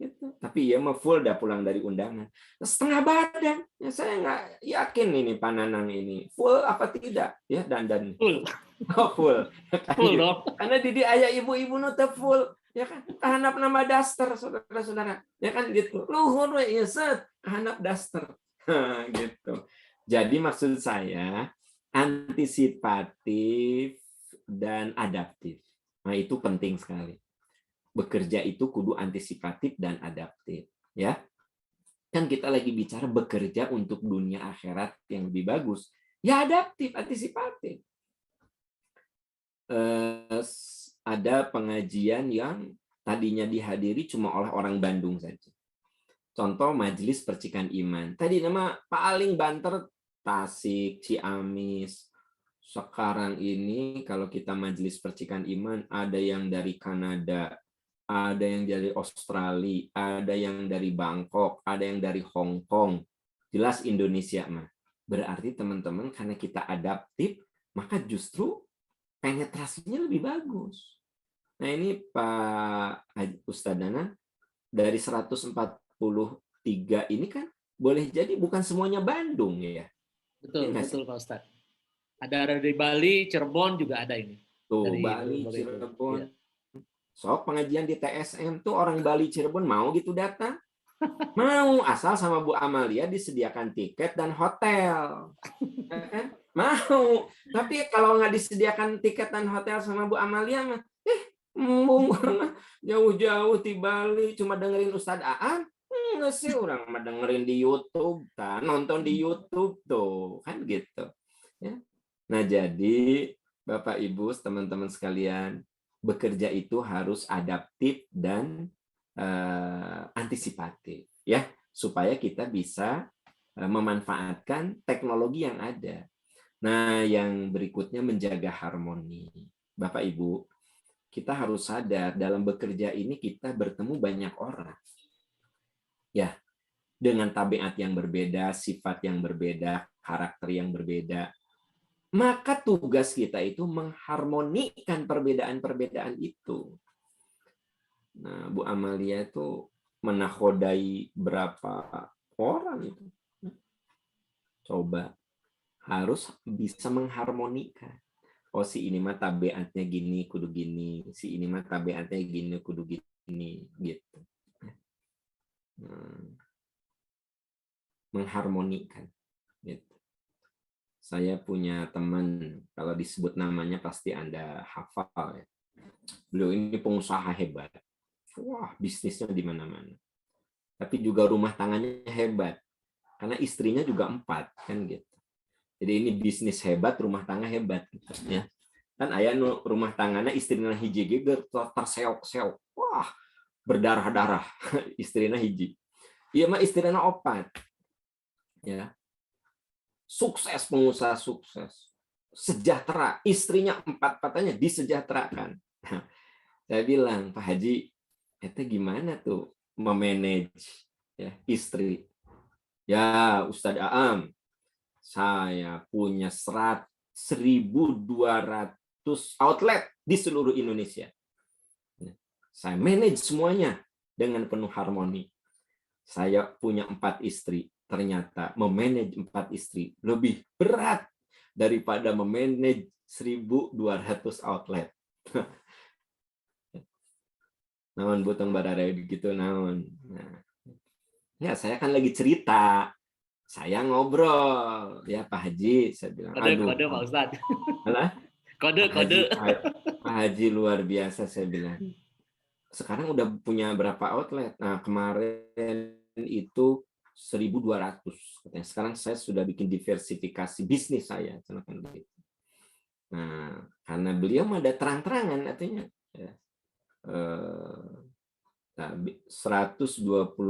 Gitu. Tapi ya mah full dah pulang dari undangan. Setengah badan. Ya saya nggak yakin ini Pak Nanang ini full apa tidak ya dandan. Full. Oh, full. Full dong. Karena di ayah ibu-ibu nu teh full. Ya kan? Kahanap nama daster saudara-saudara. Ya kan gitu. Luhur we ieu set kahanap daster. Gitu. Jadi maksud saya antisipatif dan adaptif. Nah, itu penting sekali. Bekerja itu kudu antisipatif dan adaptif, ya. Kan kita lagi bicara bekerja untuk dunia akhirat yang lebih bagus. Ya adaptif, antisipatif. Ada pengajian yang tadinya dihadiri cuma oleh orang Bandung saja. Contoh majelis percikan iman. Tadi nama paling banter Tasik, Ciamis. Sekarang ini kalau kita majelis percikan iman, ada yang dari Kanada, ada yang dari Australia, ada yang dari Bangkok, ada yang dari Hong Kong. Jelas Indonesia mah. Berarti teman-teman karena kita adaptif, maka justru penetrasinya lebih bagus. Nah ini Pak Ustadz Dana, dari 143 ini kan boleh jadi bukan semuanya Bandung ya. Betul, betul Pak Ustadz. Ada dari Bali, Cirebon juga ada ini. Tuh, dari Bali, Cirebon. Ya. So, pengajian di TSM tuh orang Bali, Cirebon mau gitu datang? Mau, asal sama Bu Amalia disediakan tiket dan hotel. Ya kan? Mau. Tapi kalau nggak disediakan tiket dan hotel sama Bu Amalia mah, jauh-jauh di Bali cuma dengerin Ustadz Aan. Nggak sih, orang mah dengerin di YouTube kan, nonton di YouTube tuh, kan gitu. Ya. Nah, jadi Bapak Ibu, teman-teman sekalian, bekerja itu harus adaptif dan antisipatif, ya, supaya kita bisa memanfaatkan teknologi yang ada. Nah, yang berikutnya menjaga harmoni. Bapak Ibu, kita harus sadar dalam bekerja ini kita bertemu banyak orang. Ya, dengan tabiat yang berbeda, sifat yang berbeda, karakter yang berbeda. Maka tugas kita itu mengharmonikan perbedaan-perbedaan itu. Nah, Bu Amalia itu menakodai berapa orang itu. Coba, harus bisa mengharmonikan. Oh, si ini mah tabiatnya gini, kudu gini. Si ini mah tabiatnya gini, kudu gini. Gitu. Mengharmonikan. Gitu. Saya punya teman, kalau disebut namanya pasti Anda hafal ya. Beliau ini pengusaha hebat. Wah, bisnisnya di mana-mana. Tapi juga rumah tangannya hebat. Karena istrinya juga 4, kan gitu. Jadi ini bisnis hebat, rumah tangga hebat gitu ya. Kan aya rumah tangannya istrinya hiji geger terseok-seok. Wah, berdarah-darah istrinya hiji. Iya mah istrinya 4. Ya. Sukses, pengusaha sukses. Sejahtera, istrinya 4, katanya disejahterakan. Nah, saya bilang, Pak Haji, itu gimana tuh memanage ya, istri? Ya, Ustadz Aam, saya punya 1.200 outlet di seluruh Indonesia. Saya manage semuanya dengan penuh harmoni. Saya punya 4 istri. Ternyata memanage 4 istri lebih berat daripada memanage 1.200 outlet. Naon butang barare begitu naon. Nah, ya saya kan lagi cerita. Saya ngobrol, ya Pak Haji, saya bilang, kode Pak Ustadz. Kode. Pak Haji luar biasa, saya bilang. Sekarang udah punya berapa outlet? Nah, kemarin itu 1.200. Katanya. Sekarang saya sudah bikin diversifikasi bisnis saya. Nah, karena beliau ada terang-terangan, artinya ya, 120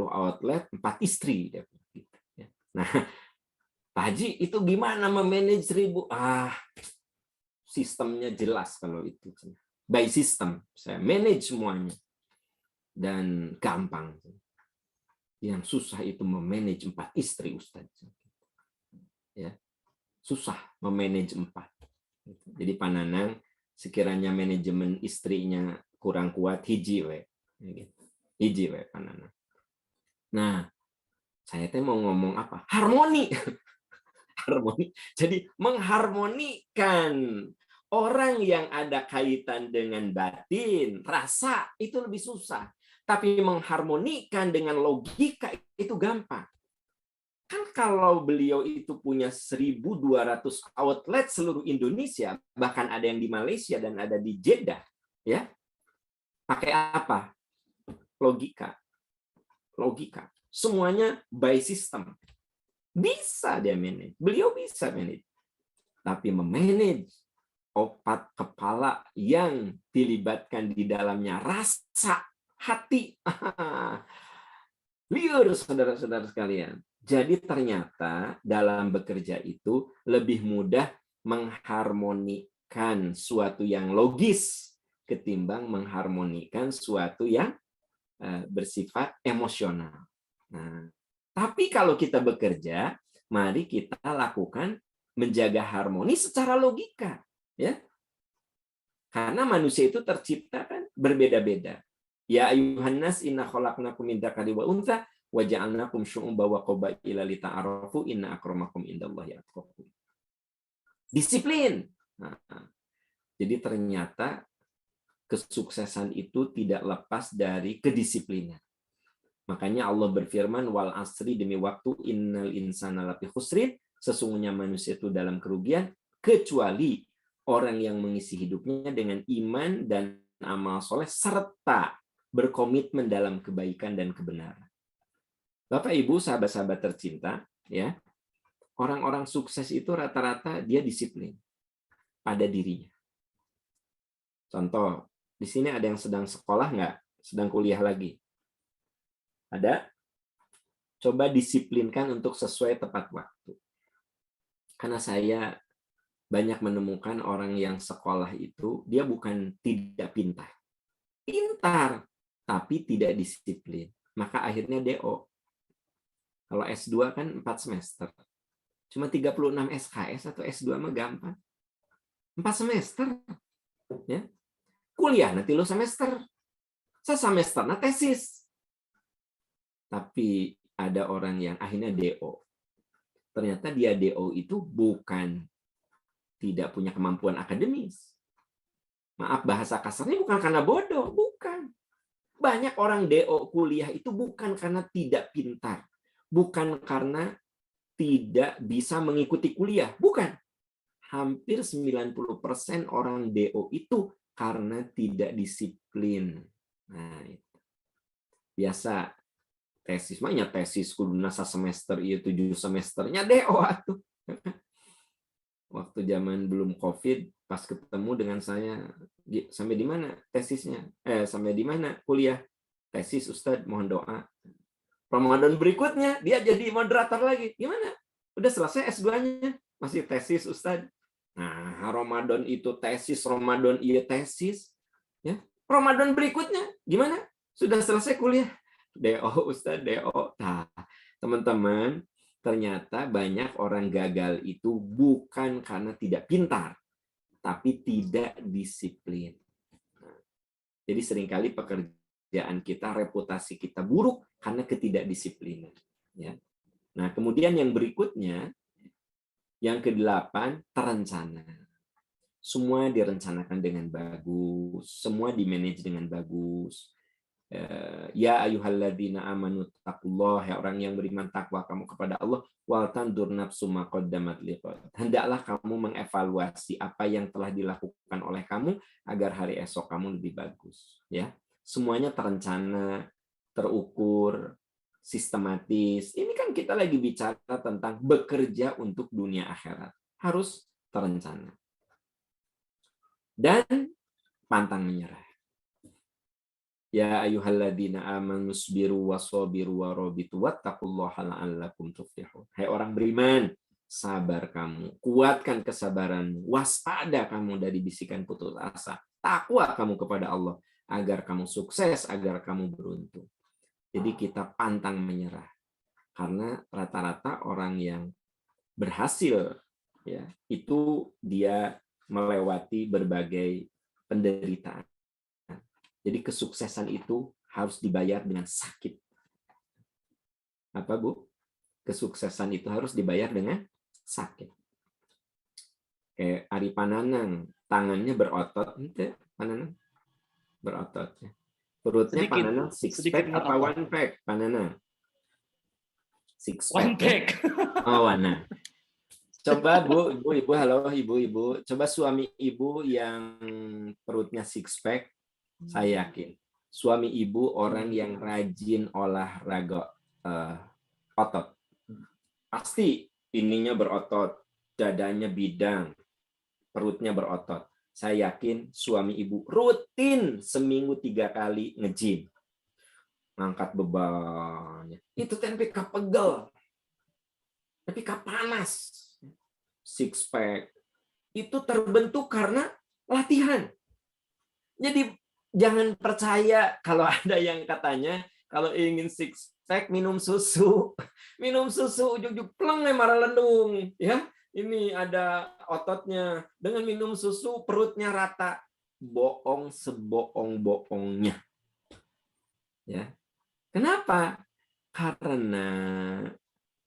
outlet, 4 istri. Nah, Pak Haji, itu gimana memanage 1.000? Sistemnya jelas kalau itu. By system, saya manage semuanya. Dan gampang. Yang susah itu memanage 4 istri, Ustaz. Ya, susah memanage 4. Jadi Pananang, sekiranya manajemen istrinya kurang kuat, hiji we. Hiji we Pananang. Nah, saya mau ngomong apa? Harmoni. Harmoni. Jadi mengharmonikan orang yang ada kaitan dengan batin, rasa, itu lebih susah. Tapi mengharmonikan dengan logika itu gampang. Kan kalau beliau itu punya 1.200 outlet seluruh Indonesia, bahkan ada yang di Malaysia dan ada di Jeddah, ya. Pakai apa? Logika. Logika. Semuanya by system. Bisa dia manage. Beliau bisa manage. Tapi memanage 4 kepala yang dilibatkan di dalamnya rasa, hati. Liur, saudara-saudara sekalian. Jadi ternyata dalam bekerja itu lebih mudah mengharmonikan suatu yang logis ketimbang mengharmonikan suatu yang bersifat emosional. Nah, tapi kalau kita bekerja, mari kita lakukan menjaga harmoni secara logika, ya. Karena manusia itu tercipta kan berbeda-beda. Ya ayuhan nas inna khalaqnakum min dzakari wa untha wa ja'alnakum syu'uban wa qabaila lita'arafu inna akramakum indallahi atqakum. Disiplin. Nah, jadi ternyata kesuksesan itu tidak lepas dari kedisiplinan. Makanya Allah berfirman wal asri demi waktu innal insana lafi khusrin, sesungguhnya manusia itu dalam kerugian kecuali orang yang mengisi hidupnya dengan iman dan amal soleh serta berkomitmen dalam kebaikan dan kebenaran. Bapak Ibu sahabat-sahabat tercinta, ya, orang-orang sukses itu rata-rata dia disiplin pada dirinya. Contoh, di sini ada yang sedang sekolah nggak? Sedang kuliah lagi? Ada? Coba disiplinkan untuk sesuai tepat waktu. Karena saya banyak menemukan orang yang sekolah itu, dia bukan tidak pintar. Pintar, tapi tidak disiplin. Maka akhirnya DO. Kalau S2 kan 4 semester. Cuma 36 SKS atau S2 mah gampang. 4 semester. Ya. Kuliah nanti lo semester. Sesemester nah tesis. Tapi ada orang yang akhirnya DO. Ternyata dia DO itu bukan tidak punya kemampuan akademis. Maaf bahasa kasarnya bukan karena bodoh, bukan. Banyak orang DO kuliah itu bukan karena tidak pintar, bukan karena tidak bisa mengikuti kuliah, bukan. Hampir 90% orang DO itu karena tidak disiplin. Nah, itu. Biasa tesis makanya tesis kudu nasa semester iya 7 semesternya DO atuh. Waktu zaman belum COVID, pas ketemu dengan saya, sampai di mana tesisnya? Sampai di mana kuliah? Tesis, Ustadz, mohon doa. Ramadan berikutnya, dia jadi moderator lagi. Gimana? Udah selesai S2-nya, masih tesis, Ustadz. Nah, Ramadan itu tesis, Ramadan iya tesis. Ya. Ramadan berikutnya, gimana? Sudah selesai kuliah. DO, Ustadz, DO. Nah, teman-teman, ternyata banyak orang gagal itu bukan karena tidak pintar, tapi tidak disiplin. Jadi seringkali pekerjaan kita, reputasi kita buruk karena ketidakdisiplinan. Ya. Nah, kemudian yang berikutnya, yang ke-8, terencana. Semua direncanakan dengan bagus, semua dimanage dengan bagus. Ya ayyuhalladzina amanu taqullaha, ya orang yang beriman takwa kamu kepada Allah, wal tandur nafsu ma qaddamat liqad. Hendaklah kamu mengevaluasi apa yang telah dilakukan oleh kamu agar hari esok kamu lebih bagus, ya. Semuanya terencana, terukur, sistematis. Ini kan kita lagi bicara tentang bekerja untuk dunia akhirat. Harus terencana. Dan pantang menyerah. Ya ayyuhalladzina amanu sabiru wasabiru warabitu wattaqullaha la'allakum tuflihun. Hai orang beriman, sabar kamu, kuatkan kesabaranmu, waspada kamu dari bisikan putus asa, takwa kamu kepada Allah agar kamu sukses, agar kamu beruntung. Jadi kita pantang menyerah. Karena rata-rata orang yang berhasil, ya, itu dia melewati berbagai penderitaan. Jadi kesuksesan itu harus dibayar dengan sakit. Apa, Bu? Kesuksesan itu harus dibayar dengan sakit. Kayak Ari Pananang, tangannya berotot, ente Pananang berotot. Perutnya sedikit, Pananang six pack apa one pack? Pananang six pack. One pack. Oh, nah. Coba Bu, Ibu, halo Ibu. Coba suami Ibu yang perutnya six pack. Saya yakin suami Ibu orang yang rajin olahraga otot. Pasti ininya berotot, dadanya bidang, perutnya berotot. Saya yakin suami Ibu rutin seminggu 3 kali nge-gym. Ngangkat bebannya. Itu tempe kapegel. Tapi panas. Six pack. Itu terbentuk karena latihan. Jadi jangan percaya kalau ada yang katanya kalau ingin six cek minum susu. Minum susu ujug-ujug pleng marah lendung, ya. Ini ada ototnya. Dengan minum susu perutnya rata. Bohong sebohong-bohongnya. Ya. Kenapa? Karena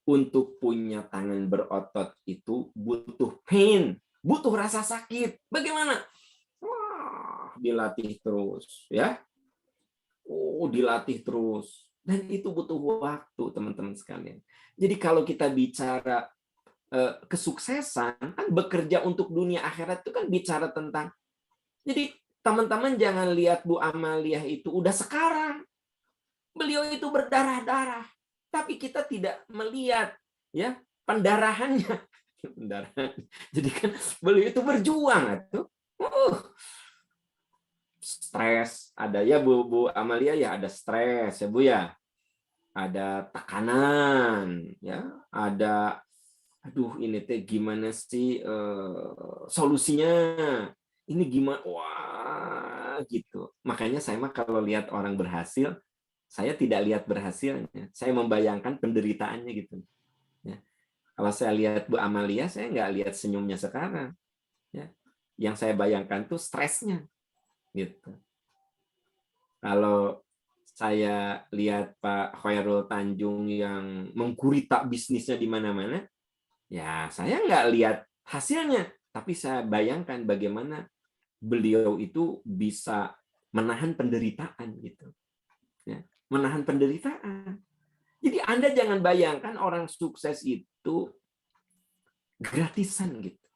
untuk punya tangan berotot itu butuh pain, butuh rasa sakit. Bagaimana? Wah, dilatih terus, ya. Oh, dilatih terus. Dan itu butuh waktu, teman-teman sekalian. Jadi kalau kita bicara kesuksesan, kan bekerja untuk dunia akhirat itu kan bicara tentang. Jadi teman-teman jangan lihat Bu Amaliah itu udah sekarang. Beliau itu berdarah-darah. Tapi kita tidak melihat ya pendarahannya. Jadi kan beliau itu berjuang itu. Stres, ada ya Bu Amalia ya, ada stres ya Bu ya. Ada tekanan ya, ada aduh ini teh gimana sih solusinya? Ini gimana? Wah, gitu. Makanya saya mah kalau lihat orang berhasil, saya tidak lihat berhasilnya. Saya membayangkan penderitaannya gitu. Ya. Kalau saya lihat Bu Amalia, saya nggak lihat senyumnya sekarang. Ya. Yang saya bayangkan tuh stresnya. Gitu. Kalau saya lihat Pak Khairul Tanjung yang menggurita bisnisnya di mana-mana, ya saya nggak lihat hasilnya. Tapi saya bayangkan bagaimana beliau itu bisa menahan penderitaan gitu. Ya. Menahan penderitaan. Jadi Anda jangan bayangkan orang sukses itu gratisan gitu.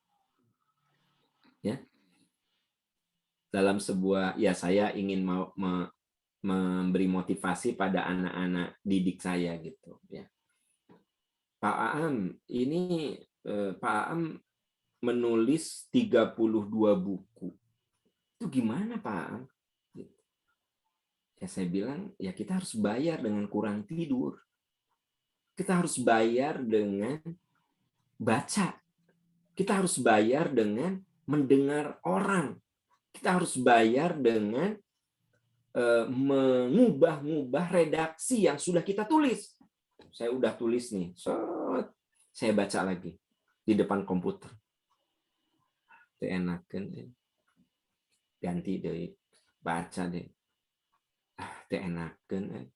Ya. Dalam sebuah ya saya ingin memberi motivasi pada anak-anak didik saya gitu ya. Pak Aam, ini Pak Aam menulis 32 buku. Itu gimana Pak Aam? Ya saya bilang ya kita harus bayar dengan kurang tidur. Kita harus bayar dengan baca. Kita harus bayar dengan mendengar orang. Kita harus bayar dengan mengubah-ubah redaksi yang sudah kita tulis. Saya udah tulis nih. Saya baca lagi di depan komputer. Enakan. Ganti deh. Baca deh. Enakan.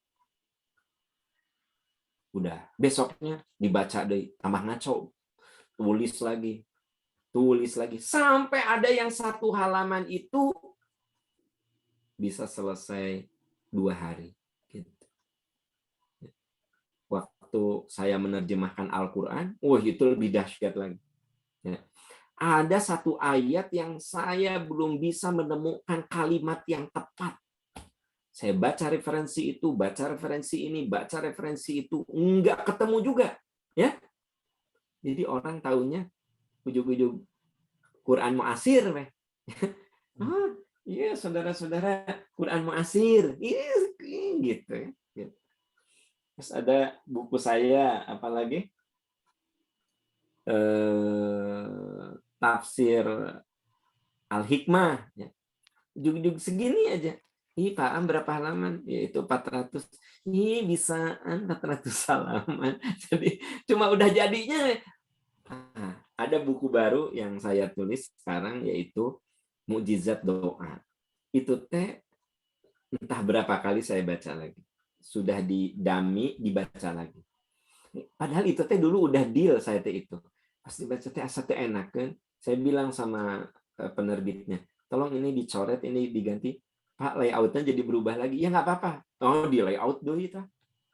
Udah. Besoknya dibaca deh. Tambah ngaco. Tulis lagi. Sampai ada yang satu halaman itu bisa selesai 2 hari. Gitu. Waktu saya menerjemahkan Al-Quran, itu lebih dahsyat lagi. Ya. Ada satu ayat yang saya belum bisa menemukan kalimat yang tepat. Saya baca referensi itu, baca referensi ini, baca referensi itu, enggak ketemu juga. Ya. Jadi orang taunya ujug-ujug Quran Mu'asir. Iya, saudara-saudara, Quran Mu'asir. Iya, gitu ya. Terus ada buku saya, apa lagi? Tafsir Al-Hikmah. Ya. Ujug-ujug segini aja. Pak Am berapa halaman? Yaitu 400. Bisaan 400 halaman. Jadi cuma udah jadinya. Ada buku baru yang saya tulis sekarang yaitu Mukjizat Doa. Itu entah berapa kali saya baca lagi. Sudah didami, dibaca lagi. Padahal itu dulu udah deal saya itu. Pas dibaca asa enak kan. Saya bilang sama penerbitnya, tolong ini dicoret, ini diganti. Pak, layoutnya jadi berubah lagi. Ya nggak apa-apa. Oh, di layout dulu itu.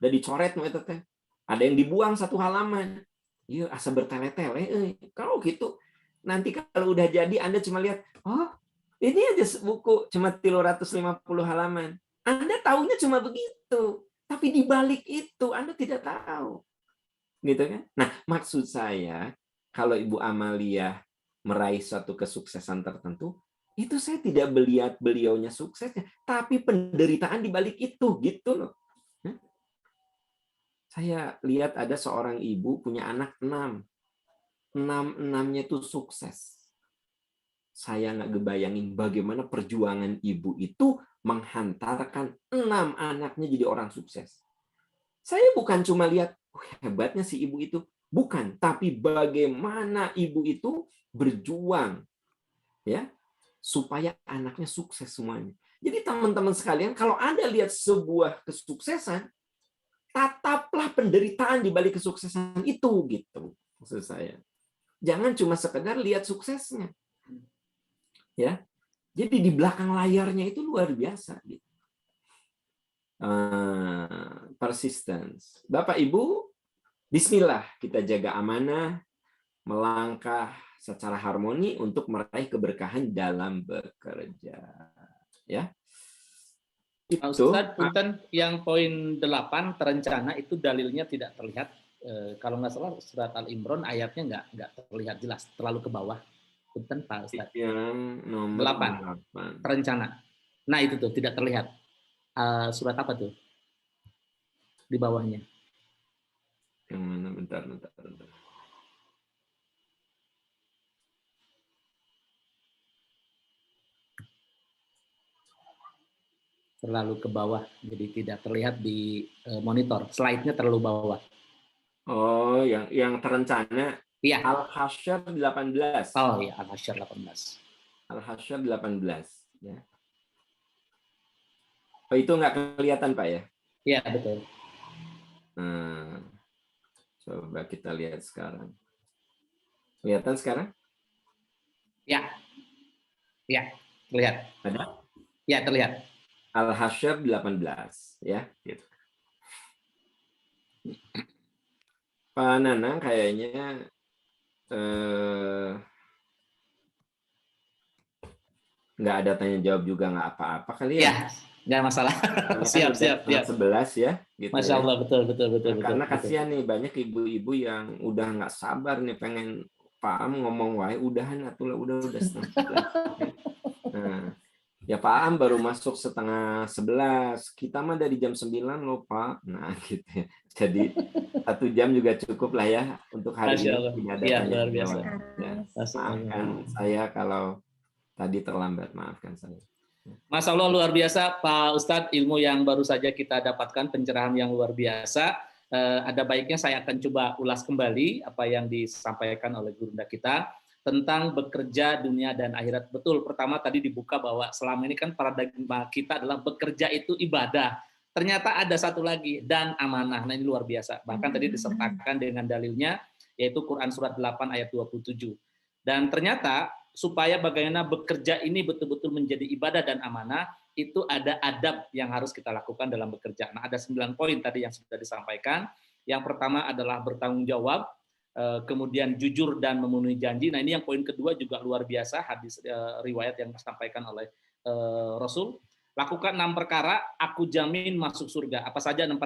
Udah dicoret itu teh. Ada yang dibuang 1 halaman. Iya, asa bertele-tele. Kalau gitu, nanti kalau udah jadi Anda cuma lihat, oh, ini aja buku cuma 350 halaman. Anda tahunya cuma begitu. Tapi di balik itu Anda tidak tahu. Gitu kan? Nah, maksud saya, kalau Ibu Amalia meraih suatu kesuksesan tertentu, itu saya tidak melihat beliaunya suksesnya, tapi penderitaan di balik itu, gitu loh. Saya lihat ada seorang ibu punya anak 6. 6-6-nya itu sukses. Saya nggak ngebayangin bagaimana perjuangan ibu itu menghantarkan 6 anaknya jadi orang sukses. Saya bukan cuma lihat hebatnya si ibu itu, bukan, tapi bagaimana ibu itu berjuang ya supaya anaknya sukses semuanya. Jadi teman-teman sekalian, kalau Anda lihat sebuah kesuksesan, tataplah penderitaan di balik kesuksesan itu gitu. Maksud saya. Jangan cuma sekedar lihat suksesnya. Ya. Jadi di belakang layarnya itu luar biasa gitu. Persistence. Bapak Ibu, bismillah kita jaga amanah, melangkah secara harmoni untuk meraih keberkahan dalam bekerja. Ya. Itu. Ustaz, punten yang poin 8 terencana itu dalilnya tidak terlihat. Kalau nggak salah surat Al-Imran ayatnya nggak terlihat jelas, terlalu ke bawah. Punten Pak Ustaz. Yang nomor 8. Terencana. Nah itu tuh tidak terlihat. Surat apa tuh? Di bawahnya. Yang mana? Bentar. Terlalu ke bawah, jadi tidak terlihat di monitor. Slide-nya terlalu bawah. Oh, yang terencana. Iya. Al-Hasyr 18. Oh iya, Al-Hasyr 18. Al-Hasyr 18. Ya. Oh, itu nggak kelihatan, Pak ya? Iya, betul. Nah, coba kita lihat sekarang. Kelihatan sekarang? Ya. Ya, terlihat. Ada? Ya, terlihat. Al-Hasyr 18, ya. Gitu. Pak Nanang kayaknya nggak ada tanya jawab juga, nggak apa-apa kali ya? Ya, nggak masalah. Siap. 11 ya. Gitu. Masya Allah, betul. Karena kasihan nih, banyak ibu-ibu yang udah nggak sabar nih, pengen Pak Am ngomong, wae udahan atulah, udah setengah 11. Nah, ya Pak Am baru masuk setengah 11, kita mah dari jam 9 loh Pak. Nah gitu ya. Jadi 1 jam juga cukup lah ya untuk hari ini. Tidak ada tanya jawab. Ya, maafkan saya kalau tadi terlambat, maafkan saya. Masya Allah, luar biasa Pak Ustadz, ilmu yang baru saja kita dapatkan, pencerahan yang luar biasa. Ada baiknya saya akan coba ulas kembali apa yang disampaikan oleh gurunda kita tentang bekerja dunia dan akhirat. Betul, pertama tadi dibuka bahwa selama ini kan paradigma kita adalah bekerja itu ibadah. Ternyata ada satu lagi, dan amanah. Nah ini luar biasa. Bahkan tadi disertakan dengan dalilnya, yaitu Quran Surat 8 ayat 27. Dan ternyata supaya bagaimana bekerja ini betul-betul menjadi ibadah dan amanah, itu ada adab yang harus kita lakukan dalam bekerja. Nah, ada 9 poin tadi yang sudah disampaikan. Yang pertama adalah bertanggung jawab, kemudian jujur dan memenuhi janji. Nah, ini yang poin kedua juga luar biasa, hadis riwayat yang disampaikan oleh Rasul. Lakukan 6 perkara, aku jamin masuk surga. Apa saja 6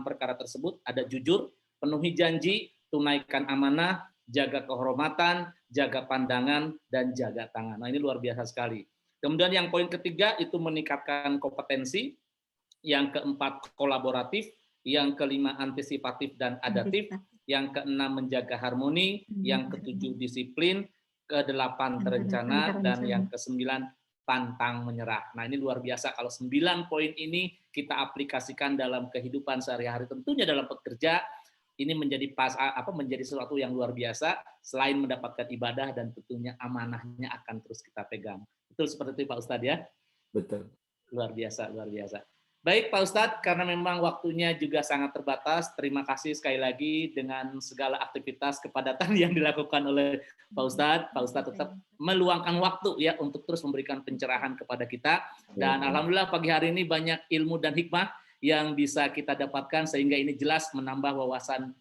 perkara tersebut? Ada jujur, penuhi janji, tunaikan amanah, jaga kehormatan, jaga pandangan, dan jaga tangan. Nah, ini luar biasa sekali. Kemudian yang poin ketiga itu meningkatkan kompetensi, yang keempat kolaboratif, yang kelima antisipatif dan adaptif, yang keenam menjaga harmoni, yang ketujuh disiplin, kedelapan terencana, dan yang kesembilan pantang menyerah. Nah, ini luar biasa kalau 9 poin ini kita aplikasikan dalam kehidupan sehari-hari, tentunya dalam bekerja. Ini menjadi menjadi sesuatu yang luar biasa, selain mendapatkan ibadah dan tentunya amanahnya akan terus kita pegang. Betul seperti itu Pak Ustadz ya? Betul. Luar biasa. Baik Pak Ustadz, karena memang waktunya juga sangat terbatas, terima kasih sekali lagi dengan segala aktivitas kepadatan yang dilakukan oleh Pak Ustadz. Pak Ustadz tetap meluangkan waktu ya untuk terus memberikan pencerahan kepada kita. Dan alhamdulillah pagi hari ini banyak ilmu dan hikmah yang bisa kita dapatkan, sehingga ini jelas menambah wawasan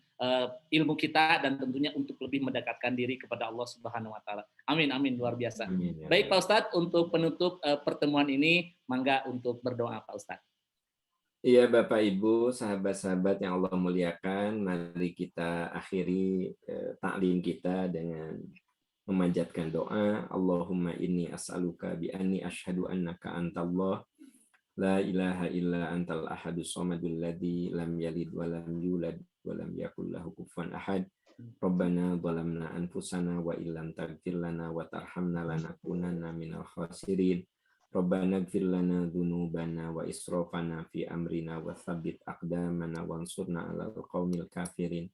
ilmu kita dan tentunya untuk lebih mendekatkan diri kepada Allah Subhanahu wa taala. Amin, luar biasa. Amin, ya. Baik Pak Ustadz, untuk penutup pertemuan ini, mangga untuk berdoa Pak Ustadz. Iya Bapak Ibu, sahabat-sahabat yang Allah muliakan, mari kita akhiri taklim kita dengan memanjatkan doa. Allahumma inni as'aluka bi anni asyhadu annaka antallah la ilaha illa antal ahadus samadul ladzi lam yalid wa lam yulad wa lam yakul lahu kufuwan ahad. Rabbana zalamna anfusana wa illam taghfir lana wa tarhamna lanakunanna minal khasirin. Rabbana ighfir lana dzunubana wa israfana fi amrina wa tsabbit aqdamana wansurna 'alal qaumil kafirin.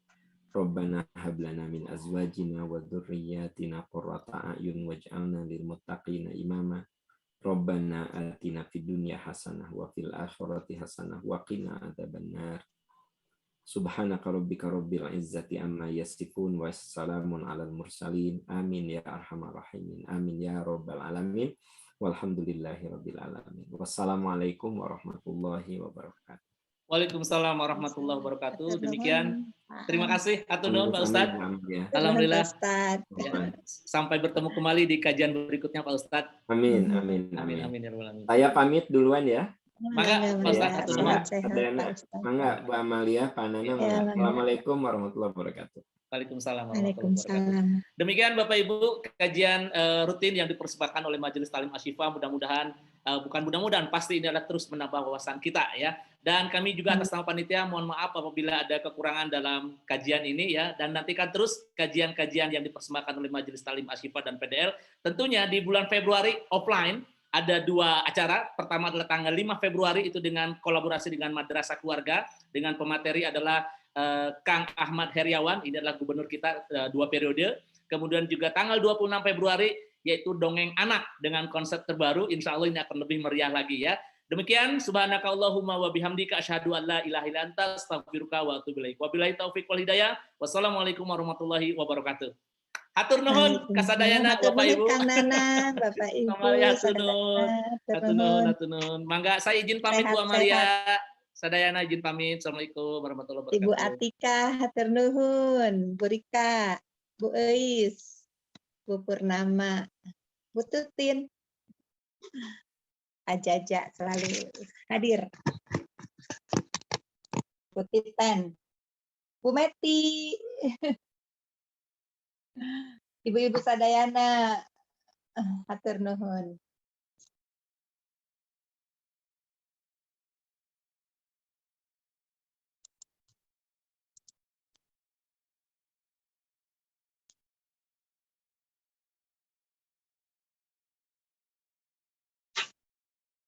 Rabbana hab lana min azwajina wa dzurriyyatina qurrata a'yun waj'alna lil muttaqina imama. Rabbana atina fid dunya hasanah wa fil akhirati hasanah wa qina adzabannar. Subhanaka rabbika rabbil izzati amma yasifun wa salamun 'alal mursalin. Amin ya arhamar rahimin. Amin ya rabbal alamin. Walhamdulillahi rabbil alamin. Wassalamualaikum warahmatullahi wabarakatuh. Waalaikumsalam warahmatullahi wabarakatuh. Demikian. Terima kasih. Atur nuhun Pak Ustadz. Alhamdulillah. Ya, sampai bertemu kembali di kajian berikutnya Pak Ustadz. Amin, amin, amin. Amin, ya rabbal alamin. Saya pamit duluan ya. Mangga Pak Ustadz. Atur nuhun. Mangga Bu Amalia, Pak Nana. Assalamualaikum warahmatullahi wabarakatuh. Waalaikumsalam warahmatullahi wabarakatuh. Demikian Bapak Ibu kajian rutin yang dipersembahkan oleh Majelis Talim Asy-Syifa. Mudah-mudahan pasti ini adalah terus menambah wawasan kita ya. Dan kami juga atas nama panitia mohon maaf apabila ada kekurangan dalam kajian ini ya. Dan nantikan terus kajian-kajian yang dipersembahkan oleh Majelis Talim Asy-Syifa dan PDL. Tentunya di bulan Februari offline ada 2 acara. Pertama adalah tanggal 5 Februari itu dengan kolaborasi dengan Madrasah Keluarga dengan pemateri adalah Kang Ahmad Heriawan, ini adalah gubernur kita 2 periode. Kemudian juga tanggal 26 Februari yaitu Dongeng Anak dengan konsep terbaru. Insya Allah ini akan lebih meriah lagi ya. Demikian, subhanakallahumma wa bihamdika asyhadu an la ilaha illa anta astaghfiruka wa atubu ilaik. Wabillahi taufiq wal hidayah. Wassalamualaikum warahmatullahi wabarakatuh. Hatur nuhun kasadayana Bapak Ibu. Kang Nana, Bapak Ibu. Hatur nuhun. Mangga saya izin pamit Bu Amalia. Sadayana izin pamit. Assalamualaikum warahmatullahi wabarakatuh. Ibu Atika, hatur nuhun. Bu Rika, Bu Eis, Bu Purnama, Bu Tutin, Ajaja selalu hadir. Bu Titan, Bu Meti, Ibu-ibu sadayana, hatur nuhun.